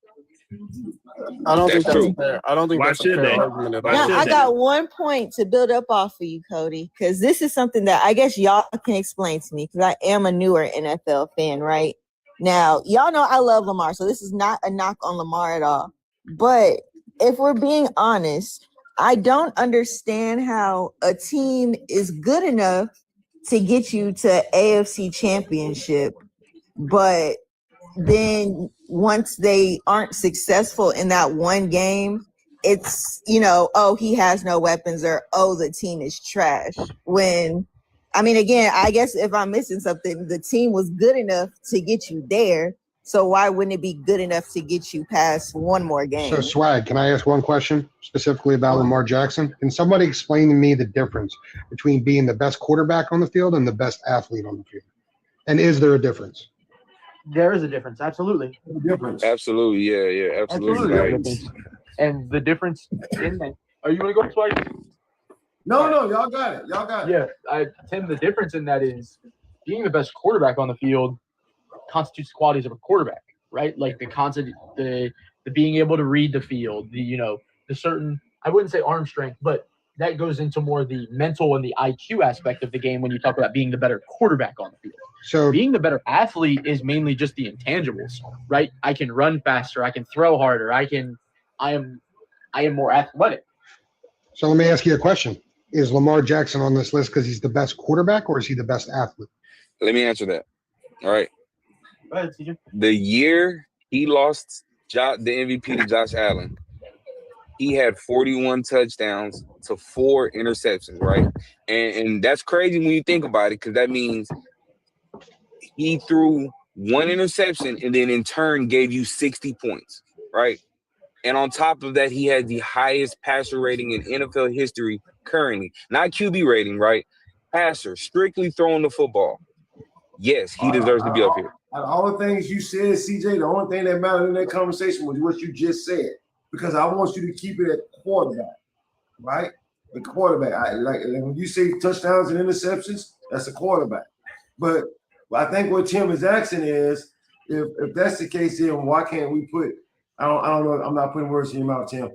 H: I don't think that's fair. I don't think that's a fair argument at all.
E: Now, I got one point to build up off of you, Cody, because this is something that I guess y'all can explain to me because I am a newer NFL fan, right? Now, y'all know I love Lamar, so this is not a knock on Lamar at all. But if we're being honest, I don't understand how a team is good enough to get you to AFC Championship, but then once they aren't successful in that one game, it's, oh, he has no weapons or, oh, the team is trash. When, I mean, again, I guess if I'm missing something, the team was good enough to get you there. So why wouldn't it be good enough to get you past one more game?
G: So, Swag, can I ask one question specifically about Lamar Jackson? Can somebody explain to me the difference between being the best quarterback on the field and the best athlete on the field? And is there a difference?
D: There is a difference, absolutely.
F: Absolutely, yeah, absolutely. Like,
D: and the difference in that. Are you going to go twice?
A: No, y'all got it.
D: Yeah, Tim, the difference in that is being the best quarterback on the field constitutes the qualities of a quarterback, right? Like the being able to read the field, the certain, I wouldn't say arm strength, but that goes into more the mental and the IQ aspect of the game when you talk about being the better quarterback on the field.
G: So
D: being the better athlete is mainly just the intangibles, right? I can run faster, I can throw harder, I am more athletic.
G: So let me ask you a question. Is Lamar Jackson on this list because he's the best quarterback or is he the best athlete?
F: Let me answer that. All right.
D: Go ahead, CJ.
F: The year he lost the MVP to Josh Allen, he had 41 touchdowns to 4 interceptions, right? And that's crazy when you think about it because that means he threw 1 interception and then in turn gave you 60 points, right? And on top of that, he had the highest passer rating in NFL history currently. Not QB rating, right? Passer, strictly throwing the football. Yes, he deserves to be up here.
A: All the things you said, CJ, the only thing that mattered in that conversation was what you just said. Because I want you to keep it at quarterback, right? The quarterback. Like when you say touchdowns and interceptions, that's a quarterback. But I think what Tim is asking is, if that's the case, then why can't we put? I don't know. I'm not putting words in your mouth, Tim.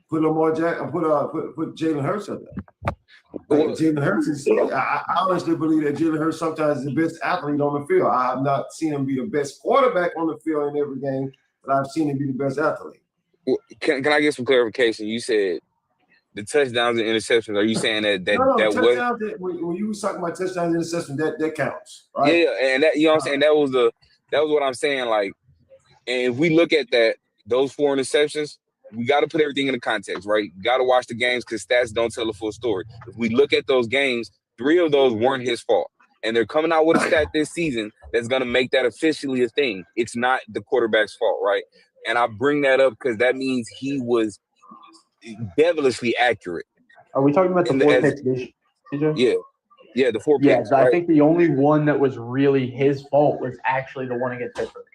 A: Put Lamar Jackson. Put Jalen Hurts up there. Like Jalen Hurts is. I honestly believe that Jalen Hurts sometimes is the best athlete on the field. I have not seen him be the best quarterback on the field in every game, but I've seen him be the best athlete.
F: Can I get some clarification? You said the touchdowns and interceptions. Are you saying that
A: touchdowns, when you was talking about touchdowns and interceptions, that counts, right?
F: Yeah, and that, you know what I'm saying, that was what I'm saying. Like, and if we look at those 4 interceptions, we got to put everything in the context, right? You got to watch the games because stats don't tell the full story. If we look at those games, 3 of those weren't his fault. And they're coming out with a stat this season that's going to make that officially a thing. It's not the quarterback's fault, right? And I bring that up because that means he was devilishly accurate.
D: Are we talking about the 4 picks, CJ?
F: Yeah, the 4 picks.
D: Yeah, I think the only one that was really his fault was actually the one against Pittsburgh.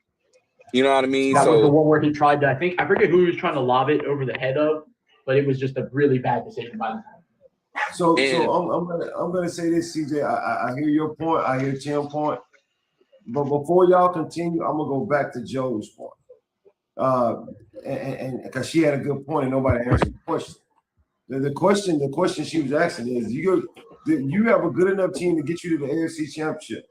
F: You know what I mean?
D: That was the one where he tried to, I forget who he was trying to lob it over the head of, but it was just a really bad decision by him.
A: So I'm gonna say this, CJ. I hear your point. I hear Tim's point. But before y'all continue, I'm gonna go back to Joe's point. And because she had a good point and nobody answered the question. The question she was asking is, you have a good enough team to get you to the AFC Championship.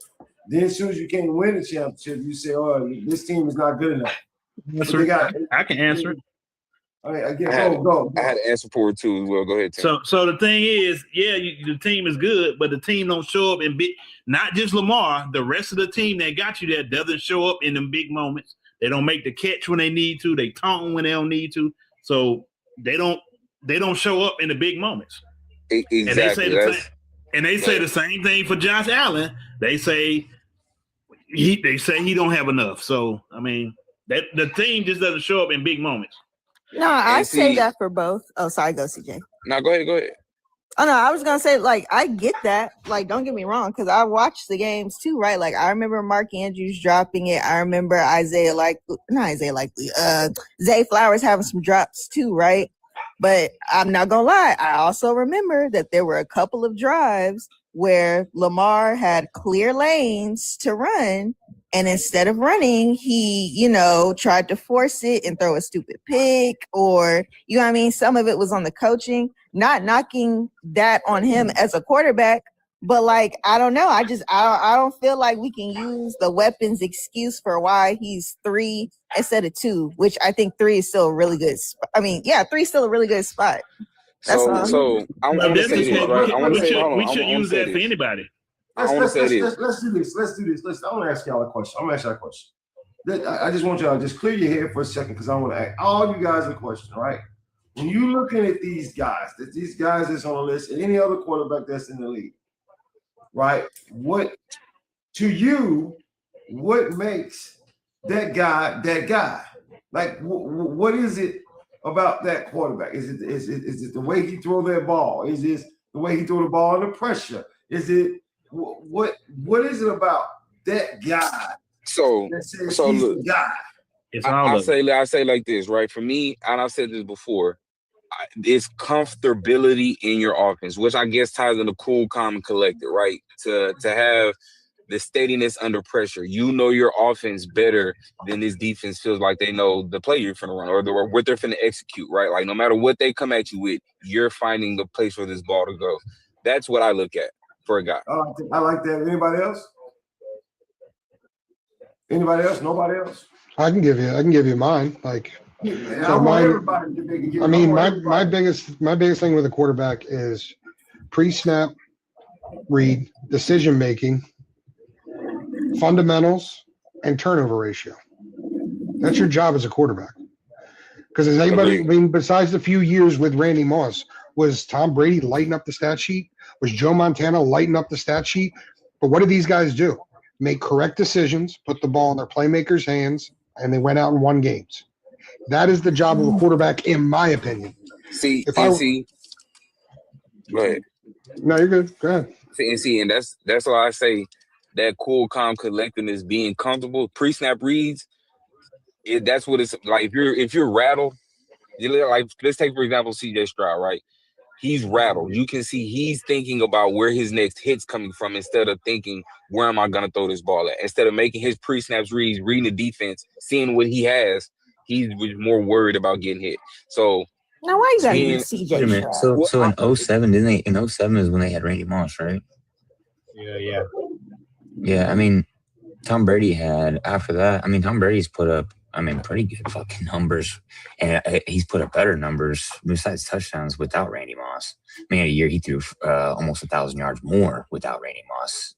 A: Then as soon as you can't win the championship, you say, "Oh, this team is not good enough."
L: I can answer it.
A: All right, go.
F: I had an answer for it too as well. Go ahead, Tim.
L: So the thing is, the team is good, but the team don't show up in big. Not just Lamar, the rest of the team that got you there doesn't show up in them big moments. They don't make the catch when they need to. They taunt when they don't need to. So they don't show up in the big moments.
F: Exactly.
L: And they say the same thing for Josh Allen. They say he don't have enough. So I mean, that the team just doesn't show up in big moments.
E: No, I say that for both. Oh, sorry, go CJ.
F: No, go ahead.
E: Oh no, I was gonna say, like, I get that. Like, don't get me wrong, because I watched the games too, right? Like, I remember Mark Andrews dropping it. I remember Zay Flowers having some drops too, right? But I'm not gonna lie, I also remember that there were a couple of drives where Lamar had clear lanes to run, and instead of running, he, tried to force it and throw a stupid pick, or some of it was on the coaching. Not knocking that on him as a quarterback, but like, I don't know. I don't feel like we can use the weapons excuse for why he's 3 instead of 2, which I think 3 is still a really good. 3 is still a really good spot. That's all.
F: So I want to say this, right? I want to say, hold on.
L: We should use that for anybody.
F: I want to say this.
A: Let's do this. I want to ask y'all a question. I'm going to ask y'all a question. I just want y'all to just clear your head for a second, because I want to ask all you guys a question, right? When you're looking at these guys that's on the list, and any other quarterback that's in the league, right? What makes that guy? Like, what is it about that quarterback? Is it the way he throw that ball? Is it the way he throw the ball under pressure? Is it what is it about that guy?
F: So look,
A: the guy.
F: I say like this, right? For me, and I've said this before, it's comfortability in your offense, which I guess ties into cool, calm, and collected, right? To have the steadiness under pressure. You know your offense better than this defense feels like they know the play you're finna run or what they're finna execute, right? Like, no matter what they come at you with, you're finding the place for this ball to go. That's what I look at for a guy.
A: I like that. Anybody else? Nobody else?
G: I can give you mine. Like, my biggest thing with a quarterback is pre-snap read, decision making, fundamentals, and turnover ratio. That's your job as a quarterback. Because as anybody, besides the few years with Randy Moss, was Tom Brady lighting up the stat sheet? Was Joe Montana lighting up the stat sheet? But what did these guys do? Make correct decisions, put the ball in their playmakers' hands, and they went out and won games. That is the job of a quarterback, in my opinion.
F: Go ahead.
G: No, you're good. Go ahead.
F: And that's why I say that cool, calm, collectedness, being comfortable, pre-snap reads. That's what it's like. If you're rattled, like, let's take for example CJ Stroud, right? He's rattled. You can see he's thinking about where his next hit's coming from instead of thinking, where am I going to throw this ball at? Instead of making his pre-snaps reads, reading the defense, seeing what he has, he's more worried about getting hit. So
E: now, why you got to use CJ Stroud?
I: So in 07, didn't they? In 07 is when they had Randy Moss, right?
K: Yeah.
I: Yeah, I mean, Tom Brady had, after that, Tom Brady's put up, pretty good fucking numbers. And he's put up better numbers besides touchdowns without Randy Moss. A year he threw almost 1,000 yards more without Randy Moss.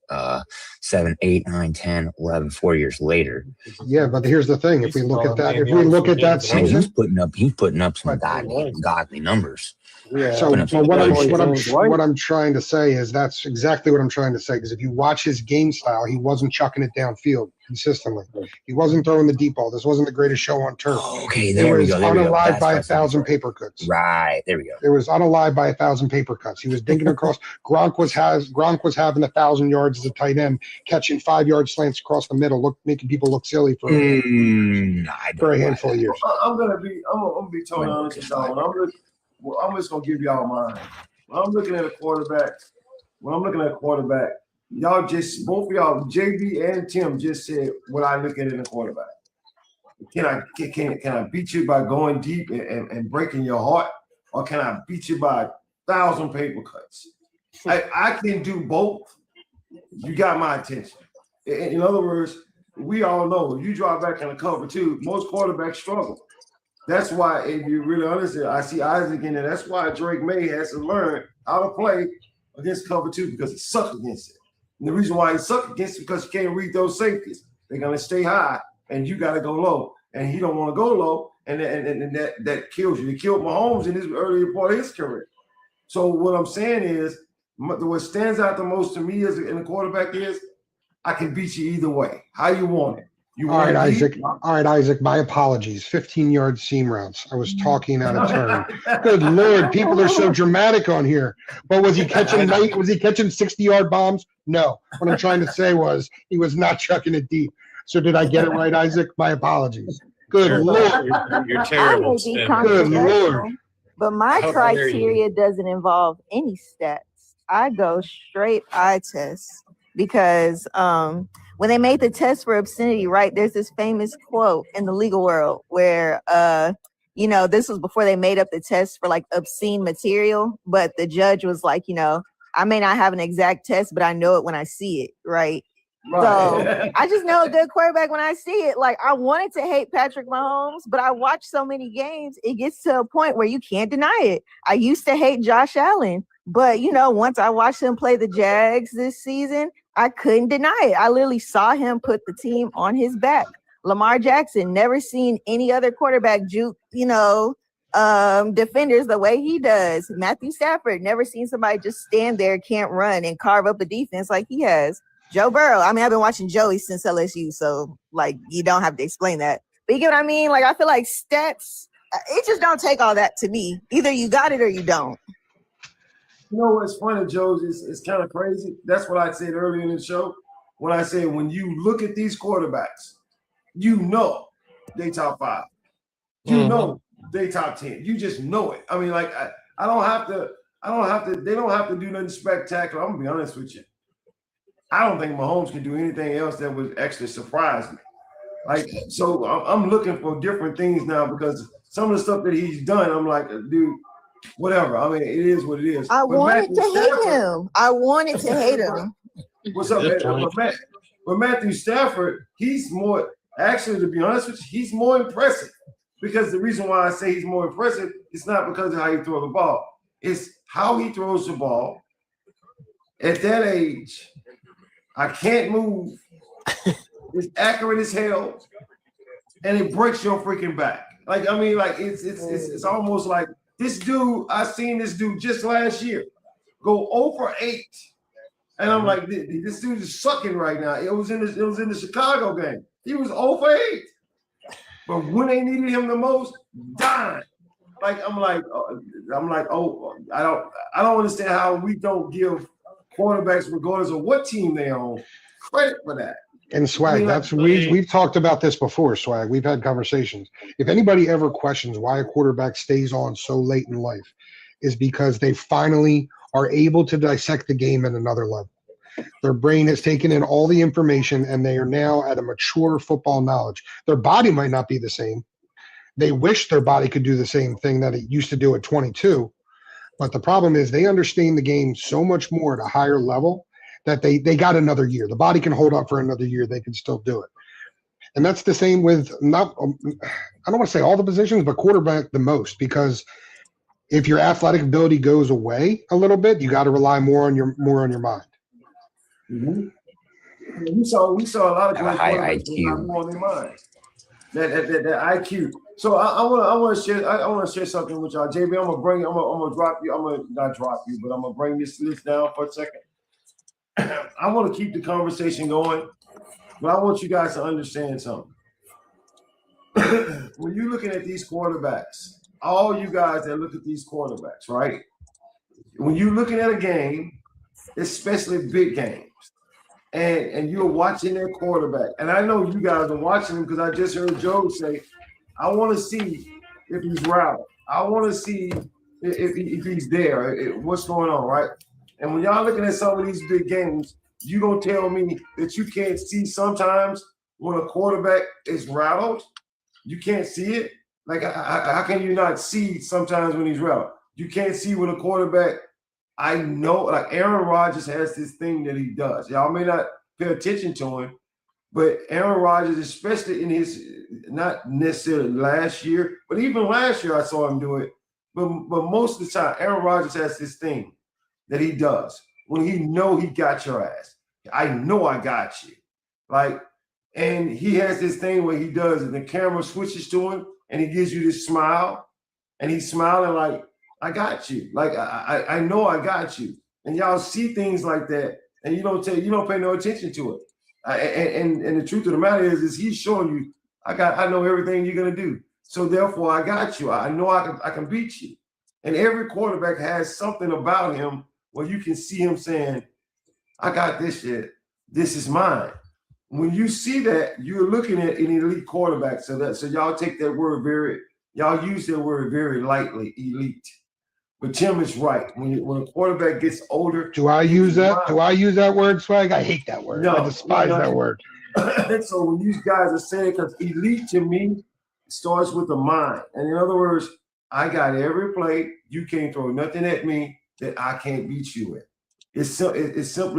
I: 7, 8, 9, 10, 11, 4 years later.
G: Yeah, but here's the thing. If we look at that season,
I: he's putting up some godly numbers.
G: Yeah. So what I'm trying to say is that's exactly what I'm trying to say. Because if you watch his game style, he wasn't chucking it downfield consistently. He wasn't throwing the deep ball. This wasn't the greatest show on turf.
I: Okay, there we go.
G: It was unalive by 1,000 paper cuts.
I: Right, there we go.
G: It was unalive by 1,000 paper cuts. He was dinking across. Gronk was having 1,000 yards as a tight end, catching 5-yard slants across the middle, making people look silly for a handful of years.
A: I'm gonna be totally honest with y'all. I'm just gonna give y'all mine. When I'm looking at a quarterback, y'all just, both of y'all, JB and Tim, just said what I look at in a quarterback. Can I beat you by going deep and breaking your heart, or can I beat you by 1,000 paper cuts? I can do both. You got my attention. In other words, we all know if you drop back in a cover two, most quarterbacks struggle. That's why, if you really understand, I see Isaac in there. That's why Drake May has to learn how to play against cover two, because he sucks against it. And the reason why he sucks against it is because you can't read those safeties. They're gonna stay high, and you got to go low, and he don't want to go low, and that kills you. He killed Mahomes in his earlier part of his career. So what I'm saying is, what stands out the most to me as in a quarterback is I can beat you either way. How you want it. You
G: All
A: want
G: right,
A: it
G: Isaac. All right, Isaac. My apologies. 15-yard seam routes. I was talking out of turn. Good Lord, people are so dramatic on here. But was he catching 60-yard bombs? No. What I'm trying to say was he was not chucking it deep. So did I get it right, Isaac? My apologies. Good Lord.
K: You're
E: I
K: terrible.
E: may be
K: Stan.
G: Good
E: controversial,
G: Lord.
E: but my
K: How dare you.
E: criteria doesn't involve any stats. I go straight eye test because when they made the test for obscenity, right, there's this famous quote in the legal world where this was before they made up the test for like obscene material, but the judge was like, I may not have an exact test, but I know it when I see it, right? So I just know a good quarterback when I see it. Like, I wanted to hate Patrick Mahomes, but I watched so many games, it gets to a point where you can't deny it. I used to hate Josh Allen, but once I watched him play the Jags this season, I couldn't deny it. I literally saw him put the team on his back. Lamar Jackson, never seen any other quarterback juke, defenders the way he does. Matthew Stafford, never seen somebody just stand there, can't run, and carve up a defense like he has. Joe Burrow, I mean, I've been watching Joey since LSU, so like you don't have to explain that. But you get what I mean? Like, I feel like stats, it just don't take all that to me. Either you got it or you don't.
A: You know what's funny, Joe? It's kind of crazy. That's what I said earlier in the show. When I said when you look at these quarterbacks, they top 5. You know they top 10. You just know it. I mean, like I don't have to. They don't have to do nothing spectacular. I'm gonna be honest with you. I don't think Mahomes can do anything else that would actually surprise me. Like, so I'm looking for different things now because some of the stuff that he's done, I'm like, dude, whatever. I mean, it is what it is.
E: I wanted to hate him.
A: What's up, man? But Matthew Stafford, he's more, actually, to be honest with you, he's more impressive. Because the reason why I say he's more impressive, it's not because of how he throws the ball. It's how he throws the ball. At that age, I can't move. It's accurate as hell, and it breaks your freaking back. Like, I mean, like it's almost like this dude. I seen this dude just last year go 0 for 8, and I'm like, this dude is sucking right now. It was in the Chicago game. He was 0 for 8, but when they needed him the most, dying. Like I'm like, oh, I don't understand how we don't give quarterbacks, regardless of what team they own, credit for that.
G: And Swag, we've talked about this before, Swag. We've had conversations. If anybody ever questions why a quarterback stays on so late in life, is because they finally are able to dissect the game at another level. Their brain has taken in all the information, and they are now at a mature football knowledge. Their body might not be the same. They wish their body could do the same thing that it used to do at 22. But the problem is they understand the game so much more at a higher level that they got another year. The body can hold up for another year. They can still do it. And that's the same with I don't want to say all the positions, but quarterback the most, because if your athletic ability goes away a little bit, you got to rely more on your mind.
A: Mm-hmm. We saw a lot of
I: a high IQ.
A: More on their mind. That IQ. So I want to share something with y'all. JB, I'm gonna drop you. I'm gonna not drop you, but I'm gonna bring this down for a second. I want to keep the conversation going, but I want you guys to understand something. When you're looking at these quarterbacks, all you guys that look at these quarterbacks, right? When you're looking at a game, especially big games, and you're watching their quarterback, and I know you guys are watching him because I just heard Joe say, I want to see if he's routed. I want to see if he's there, what's going on, right? And when y'all looking at some of these big games, you gonna tell me that you can't see sometimes when a quarterback is rattled? You can't see it? Like, how can you not see sometimes when he's rattled? You can't see when a quarterback, I know, like Aaron Rodgers has this thing that he does. Y'all may not pay attention to him, but Aaron Rodgers, especially in his, not necessarily last year, but even last year I saw him do it. But most of the time, Aaron Rodgers has this thing that he does when he know he got your ass. I know I got you. Like, and he has this thing where he does, and the camera switches to him, and he gives you this smile, and he's smiling like, I got you. Like, I know I got you. and y'all see things like that, and you don't pay no attention to it. And the truth of the matter is he's showing you, I know everything you're gonna do. So therefore, I got you. I know I can beat you. And every quarterback has something about him where you can see him saying, I got this shit. This is mine. When you see that, you're looking at an elite quarterback. So y'all take that word y'all use that word very lightly, elite. But Tim is right. When a quarterback gets older,
G: do I use that? Do I use that word, Swag? I hate that word.
A: No,
G: I despise that word.
A: So when these guys are saying, because elite to me starts with the mind, and in other words, I got every play. You can't throw nothing at me that I can't beat you with. It's simple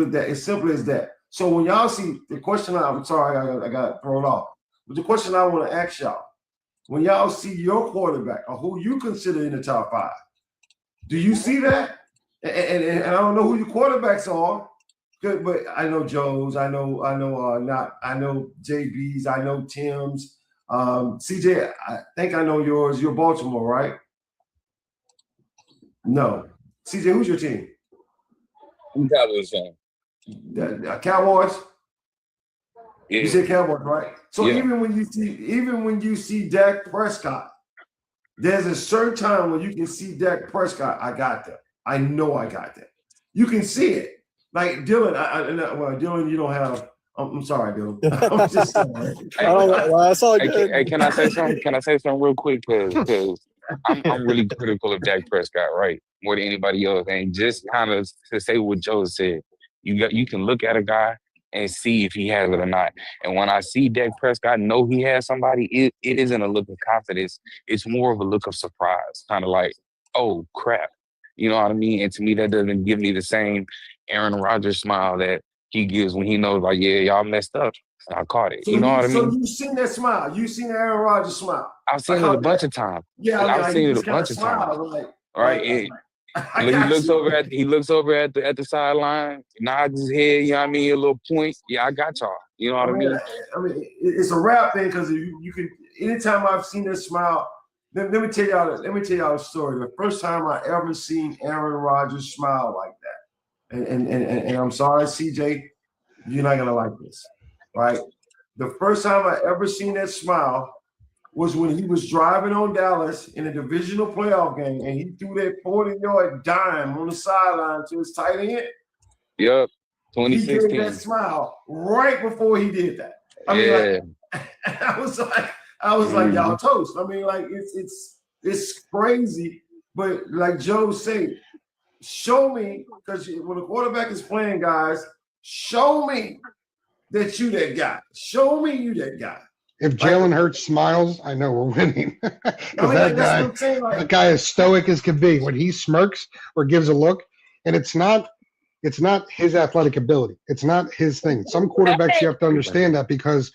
A: as that. It's simple as that. So when y'all see the question, I'm sorry, I got thrown off. But the question I want to ask y'all, when y'all see your quarterback or who you consider in the top 5, do you see that? And I don't know who your quarterbacks are, but I know Joe's, I know JB's, I know Tim's. CJ, I think I know yours. You're Baltimore, right? No. CJ, who's your team?
F: I'm Cowboys fan.
A: Cowboys?
F: Yeah.
A: You said Cowboys, right? So
F: yeah.
A: even when you see Dak Prescott, there's a certain time when you can see Dak Prescott, I got that. I know I got that. You can see it. Like Dylan, Dylan, you don't have. I'm sorry, Dylan. I'm just
F: sorry. Hey, can I say something? Can I say something real quick? Because I'm really critical of Dak Prescott, right? More than anybody else. And just kind of to say what Joe said, you can look at a guy and see if he has it or not. And when I see Dak Prescott know he has somebody, it isn't a look of confidence. It's more of a look of surprise, kind of like, oh, crap. You know what I mean? And to me, that doesn't give me the same Aaron Rodgers smile that he gives when he knows, like, yeah, y'all messed up. I caught it.
A: So
F: you know what I mean?
A: So you've seen that smile. You've seen Aaron Rodgers smile.
F: I've seen it a bunch of times.
A: Yeah,
F: I've seen it a bunch of times. Right? He looks over at the sideline, nods his head, you know what I mean, a little point. Yeah, I got y'all. You know what I mean?
A: I mean, it's a rap thing because you can. Anytime I've seen that smile, let me tell y'all a story. The first time I ever seen Aaron Rodgers smile like that, and I'm sorry, CJ, you're not gonna like this, right? The first time I ever seen that smile was when he was driving on Dallas in a divisional playoff game, and he threw that 40-yard dime on the sideline to his tight end.
F: Yep, 2016.
A: He gave that smile right before he did that. I mean, like, I was like, y'all toast. I mean, like, it's crazy, but like Joe said, show me, because when a quarterback is playing, guys, show me that you that guy. Show me you that guy.
G: If Jalen Hurts smiles, I know we're winning. That guy is stoic as can be. When he smirks or gives a look, and it's not his athletic ability. It's not his thing. Some quarterbacks, you have to understand that, because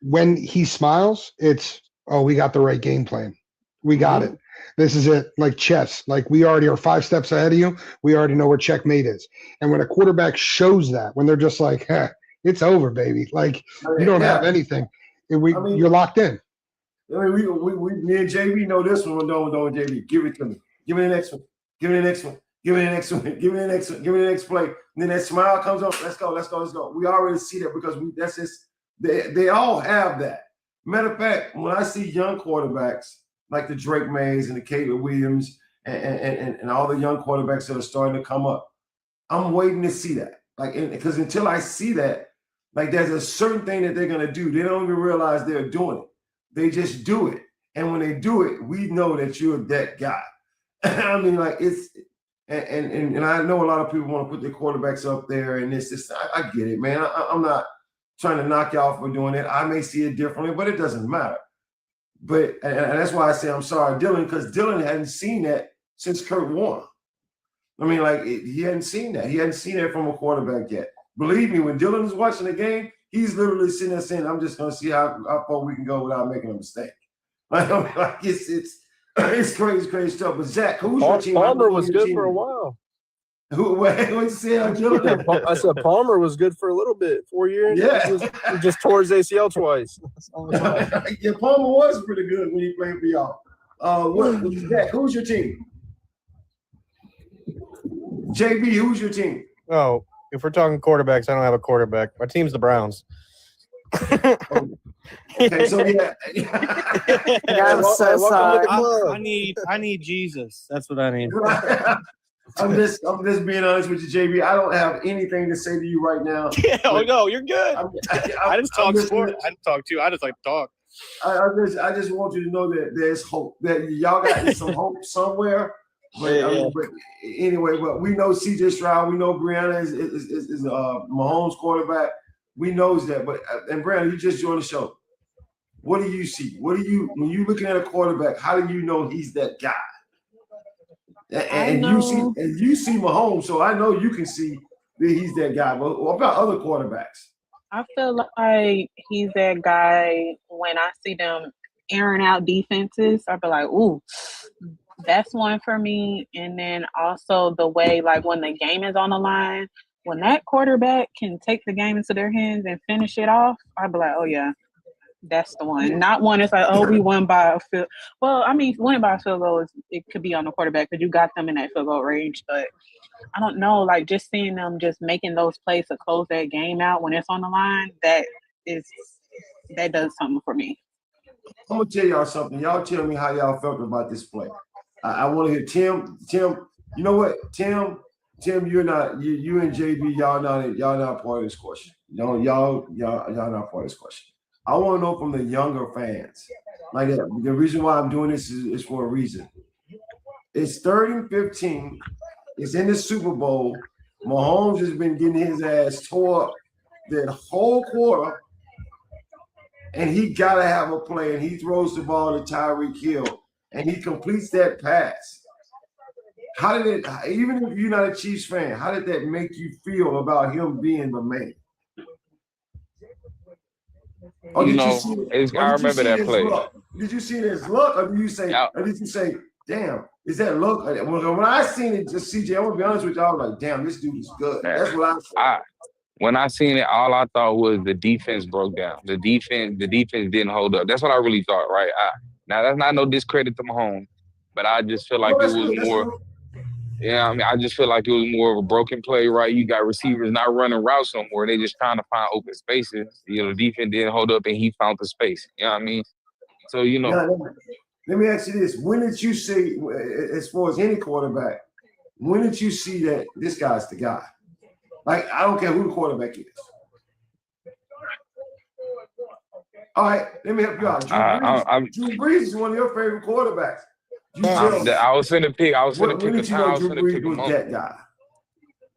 G: when he smiles, it's, oh, we got the right game plan. We got it. This is it. Like chess. Like, we already are 5 steps ahead of you. We already know where checkmate is. And when a quarterback shows that, when they're just like, it's over, baby. Like, you don't have anything. You're locked in.
A: I mean, me and JB know this one. Don't JB. Give it to me. Give me the next one. Give me the next one. Give me the next one. Give me the next one. Give me the next play. And then that smile comes up. Let's go. We already see that because that's just they all have that. Matter of fact, when I see young quarterbacks like the Drake Mays and the Caleb Williams and all the young quarterbacks that are starting to come up, I'm waiting to see that. Like, because until I see that, like, there's a certain thing that they're going to do. They don't even realize they're doing it. They just do it. And when they do it, we know that you're that guy. I mean, like, it's and I know a lot of people want to put their quarterbacks up there, and I get it, man. I'm not trying to knock y'all for doing it. I may see it differently, but it doesn't matter. But and that's why I say I'm sorry, Dylan, because Dylan hadn't seen that since Kurt Warner. I mean, like, he hadn't seen that. He hadn't seen that from a quarterback yet. Believe me, when Dylan is watching the game, he's literally sitting there saying, I'm just going to see how far we can go without making a mistake. Like, I mean, like, it's crazy stuff. But Zach, who's your team?
M: Palmer was good for a while.
A: What'd you say?
M: I said Palmer was good for a little bit, 4 years.
A: Yeah.
M: He just tore his ACL twice.
A: Yeah, Palmer was pretty good when he played for y'all. Zach, who's your team? JB, who's your team?
K: Oh, if we're talking quarterbacks, I don't have a quarterback. My team's the Browns.
A: Okay, so yeah.
E: I'm so sorry.
K: I need Jesus. That's what I need.
A: I'm just being honest with you, JB. I don't have anything to say to you right now.
K: No, you're good. I just talk
A: I'm
K: sport. I didn't talk to you. I just like to talk.
A: I just want you to know that there's hope. That y'all got some hope somewhere. But, but anyway, but we know CJ Stroud. We know Brianna is Mahomes' quarterback. We knows that. But and Brianna, you just joined the show. What do you see? What do you when you looking at a quarterback? How do you know he's that guy? And you see Mahomes, so I know you can see that he's that guy. But what about other quarterbacks?
N: I feel like he's that guy when I see them airing out defenses. I'll be like, ooh, that's one for me. And then also the way, like, when the game is on the line, when that quarterback can take the game into their hands and finish it off, I'll be like, oh, yeah, that's the one. Not one that's like, oh, we won by a field. Well, I mean, winning by a field goal, it could be on the quarterback because you got them in that field goal range. But I don't know, like, just seeing them just making those plays to close that game out when it's on the line, that does something for me.
A: I'm gonna tell y'all something. Y'all tell me how y'all felt about this play. I want to hear Tim. Tim, you know what? Tim, you're not. You and JB, y'all not part of this question. Y'all not part of this question. I want to know from the younger fans. Like the reason why I'm doing this is for a reason. It's 3rd and 15. It's in the Super Bowl. Mahomes has been getting his ass tore up that whole quarter. And he got to have a play, and he throws the ball to Tyreek Hill, and he completes that pass. How did it, even if you're not a Chiefs fan, how did that make you feel about him being the man? Or
F: You know, I remember that play.
A: Did you see it as luck, or did you say, damn, is that luck? When I seen it, just CJ, I'm gonna be honest with y'all, like, damn, this dude is good. That's what I said.
F: When I seen it, all I thought was the defense broke down. The defense didn't hold up. That's what I really thought, right? Now that's not no discredit to Mahomes, but I just feel like it was more. Yeah, I mean, I just feel like it was more of a broken play, right? You got receivers not running routes no more. They just trying to find open spaces. You know, the defense didn't hold up, and he found the space. You know what I mean? So
A: let me ask you this: when did you see, as far as any quarterback, when did you see that this guy's the guy? Like, I don't care who the quarterback is. All right, let me help you out. Drew Brees is one of your favorite quarterbacks.
F: I was finna pick. I was finna pick
A: when
F: a
A: did you
F: time.
A: know
F: I was
A: Drew
F: finna pick
A: Brees
F: a
A: was
F: moment.
A: that guy?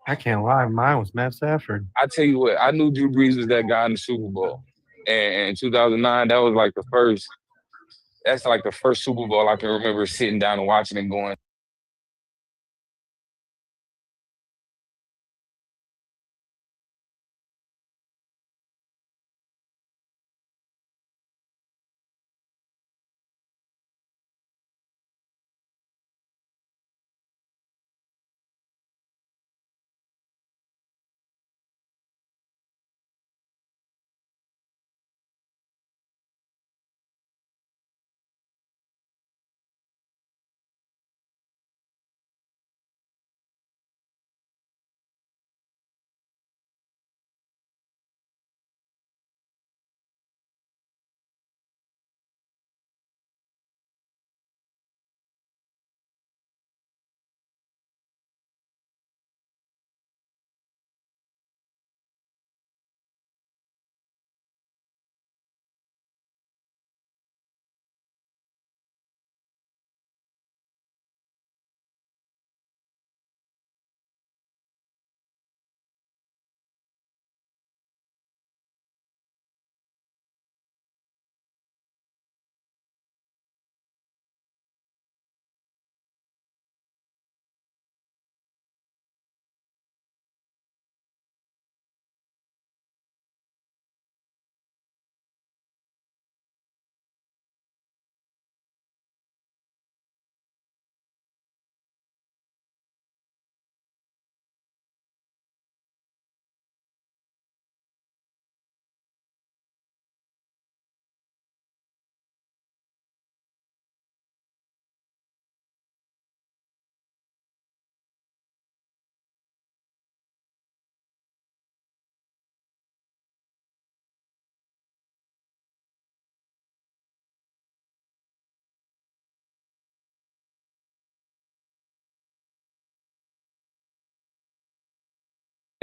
K: I can't lie. Mine was Matt Stafford.
F: I tell you what, I knew Drew Brees was that guy in the Super Bowl. And in 2009, that was like the first. That's like the first Super Bowl I can remember sitting down and watching and going,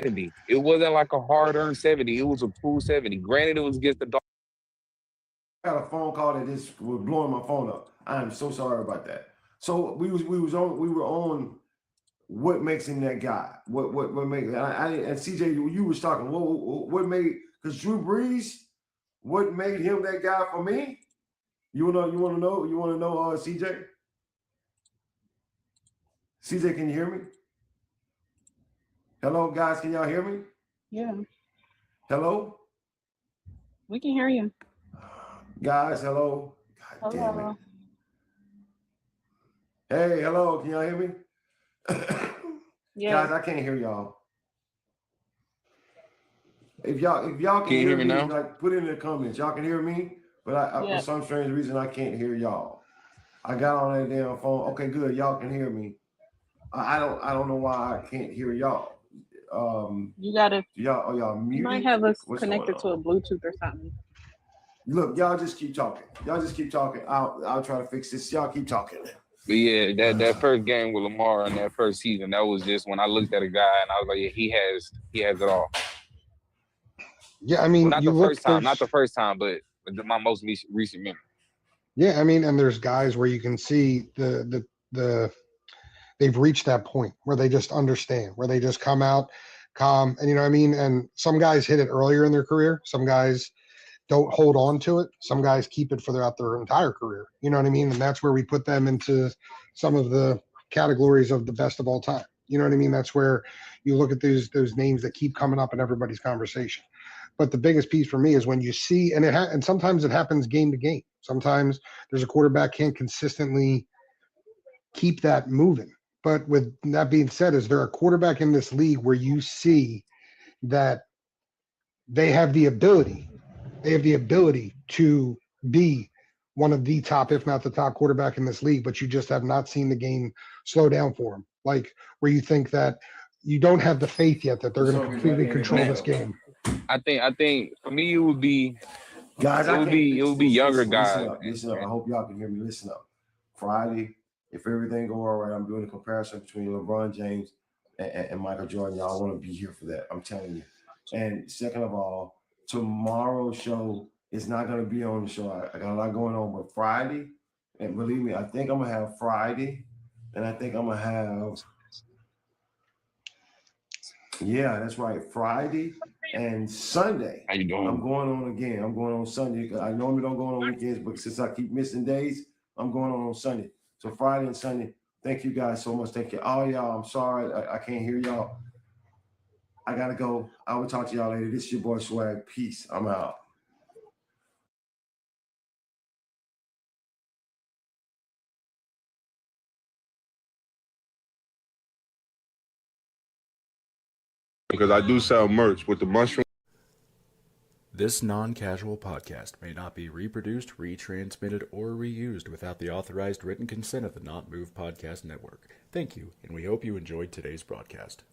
F: 70. It wasn't like a hard-earned 70. It was a cool 70. Granted, it was against the Dolphins.
A: I got a phone call that just was blowing my phone up. I'm so sorry about that. So we were on what makes him that guy. What makes and CJ, you was talking. What made, because Drew Brees, what made him that guy for me? You wanna know CJ? CJ, can you hear me? Hello, guys, can y'all hear me?
N: Yeah,
A: Hello?
N: we can hear you.
A: Guys, hello. God damn it.
N: Hello.
A: Hey, hello, can y'all hear me?
N: Yeah.
A: Guys, I can't hear y'all. If y'all can
F: you
A: hear
F: hear me now?
A: like put it in the comments. Y'all can hear me, but I
N: Yeah.
A: for some strange reason I can't hear y'all. I got on that damn phone. Okay, good. Y'all can hear me. I don't know why I can't hear y'all.
N: You gotta.
A: Y'all muted?
N: You might have us
A: What's
N: connected to
A: going
N: a Bluetooth or something.
A: Look, y'all just keep talking. I'll try to fix this. Y'all keep talking.
F: But yeah, that first game with Lamar in that first season, that was just when I looked at a guy and I was like, yeah, he has it all.
G: Yeah, I mean,
F: Well, not the first time, but my most recent memory.
G: Yeah, I mean, and there's guys where you can see the they've reached that point where they just understand, where they just come out calm, and you know what I mean? And some guys hit it earlier in their career, some guys don't hold on to it, some guys keep it throughout their entire career. You know what I mean? And that's where we put them into some of the categories of the best of all time. You know what I mean? That's where you look at those names that keep coming up in everybody's conversation. But the biggest piece for me is when you see, and sometimes it happens game to game. Sometimes there's a quarterback can't consistently keep that moving. But with that being said, is there a quarterback in this league where you see that they have the ability to be one of the top, if not the top quarterback in this league, but you just have not seen the game slow down for them? Like where you think that you don't have the faith yet that they're going to completely control this game.
F: I think for me it would be
A: guys,
F: it would be younger guys.
A: Listen up. I hope y'all can hear me. Listen up. Friday, if everything go all right, I'm doing a comparison between LeBron James and Michael Jordan. Y'all want to be here for that. I'm telling you. And second of all, tomorrow's show is not going to be on the show. I got a lot going on, but Friday, and believe me, I think I'm going to have Friday, and I think I'm going to have, yeah, that's right, Friday and Sunday.
F: How you doing?
A: I'm going on again. I'm going on Sunday. I normally don't go on weekends, but since I keep missing days, I'm going on Sunday. So Friday and Sunday, thank you guys so much. Thank you. All y'all, I'm sorry I can't hear y'all. I got to go. I will talk to y'all later. This is your boy Swag. Peace. I'm out.
O: Because I do sell merch with the mushroom.
P: This non-casual podcast may not be reproduced, retransmitted, or reused without the authorized written consent of the Not Move Podcast Network. Thank you, and we hope you enjoyed today's broadcast.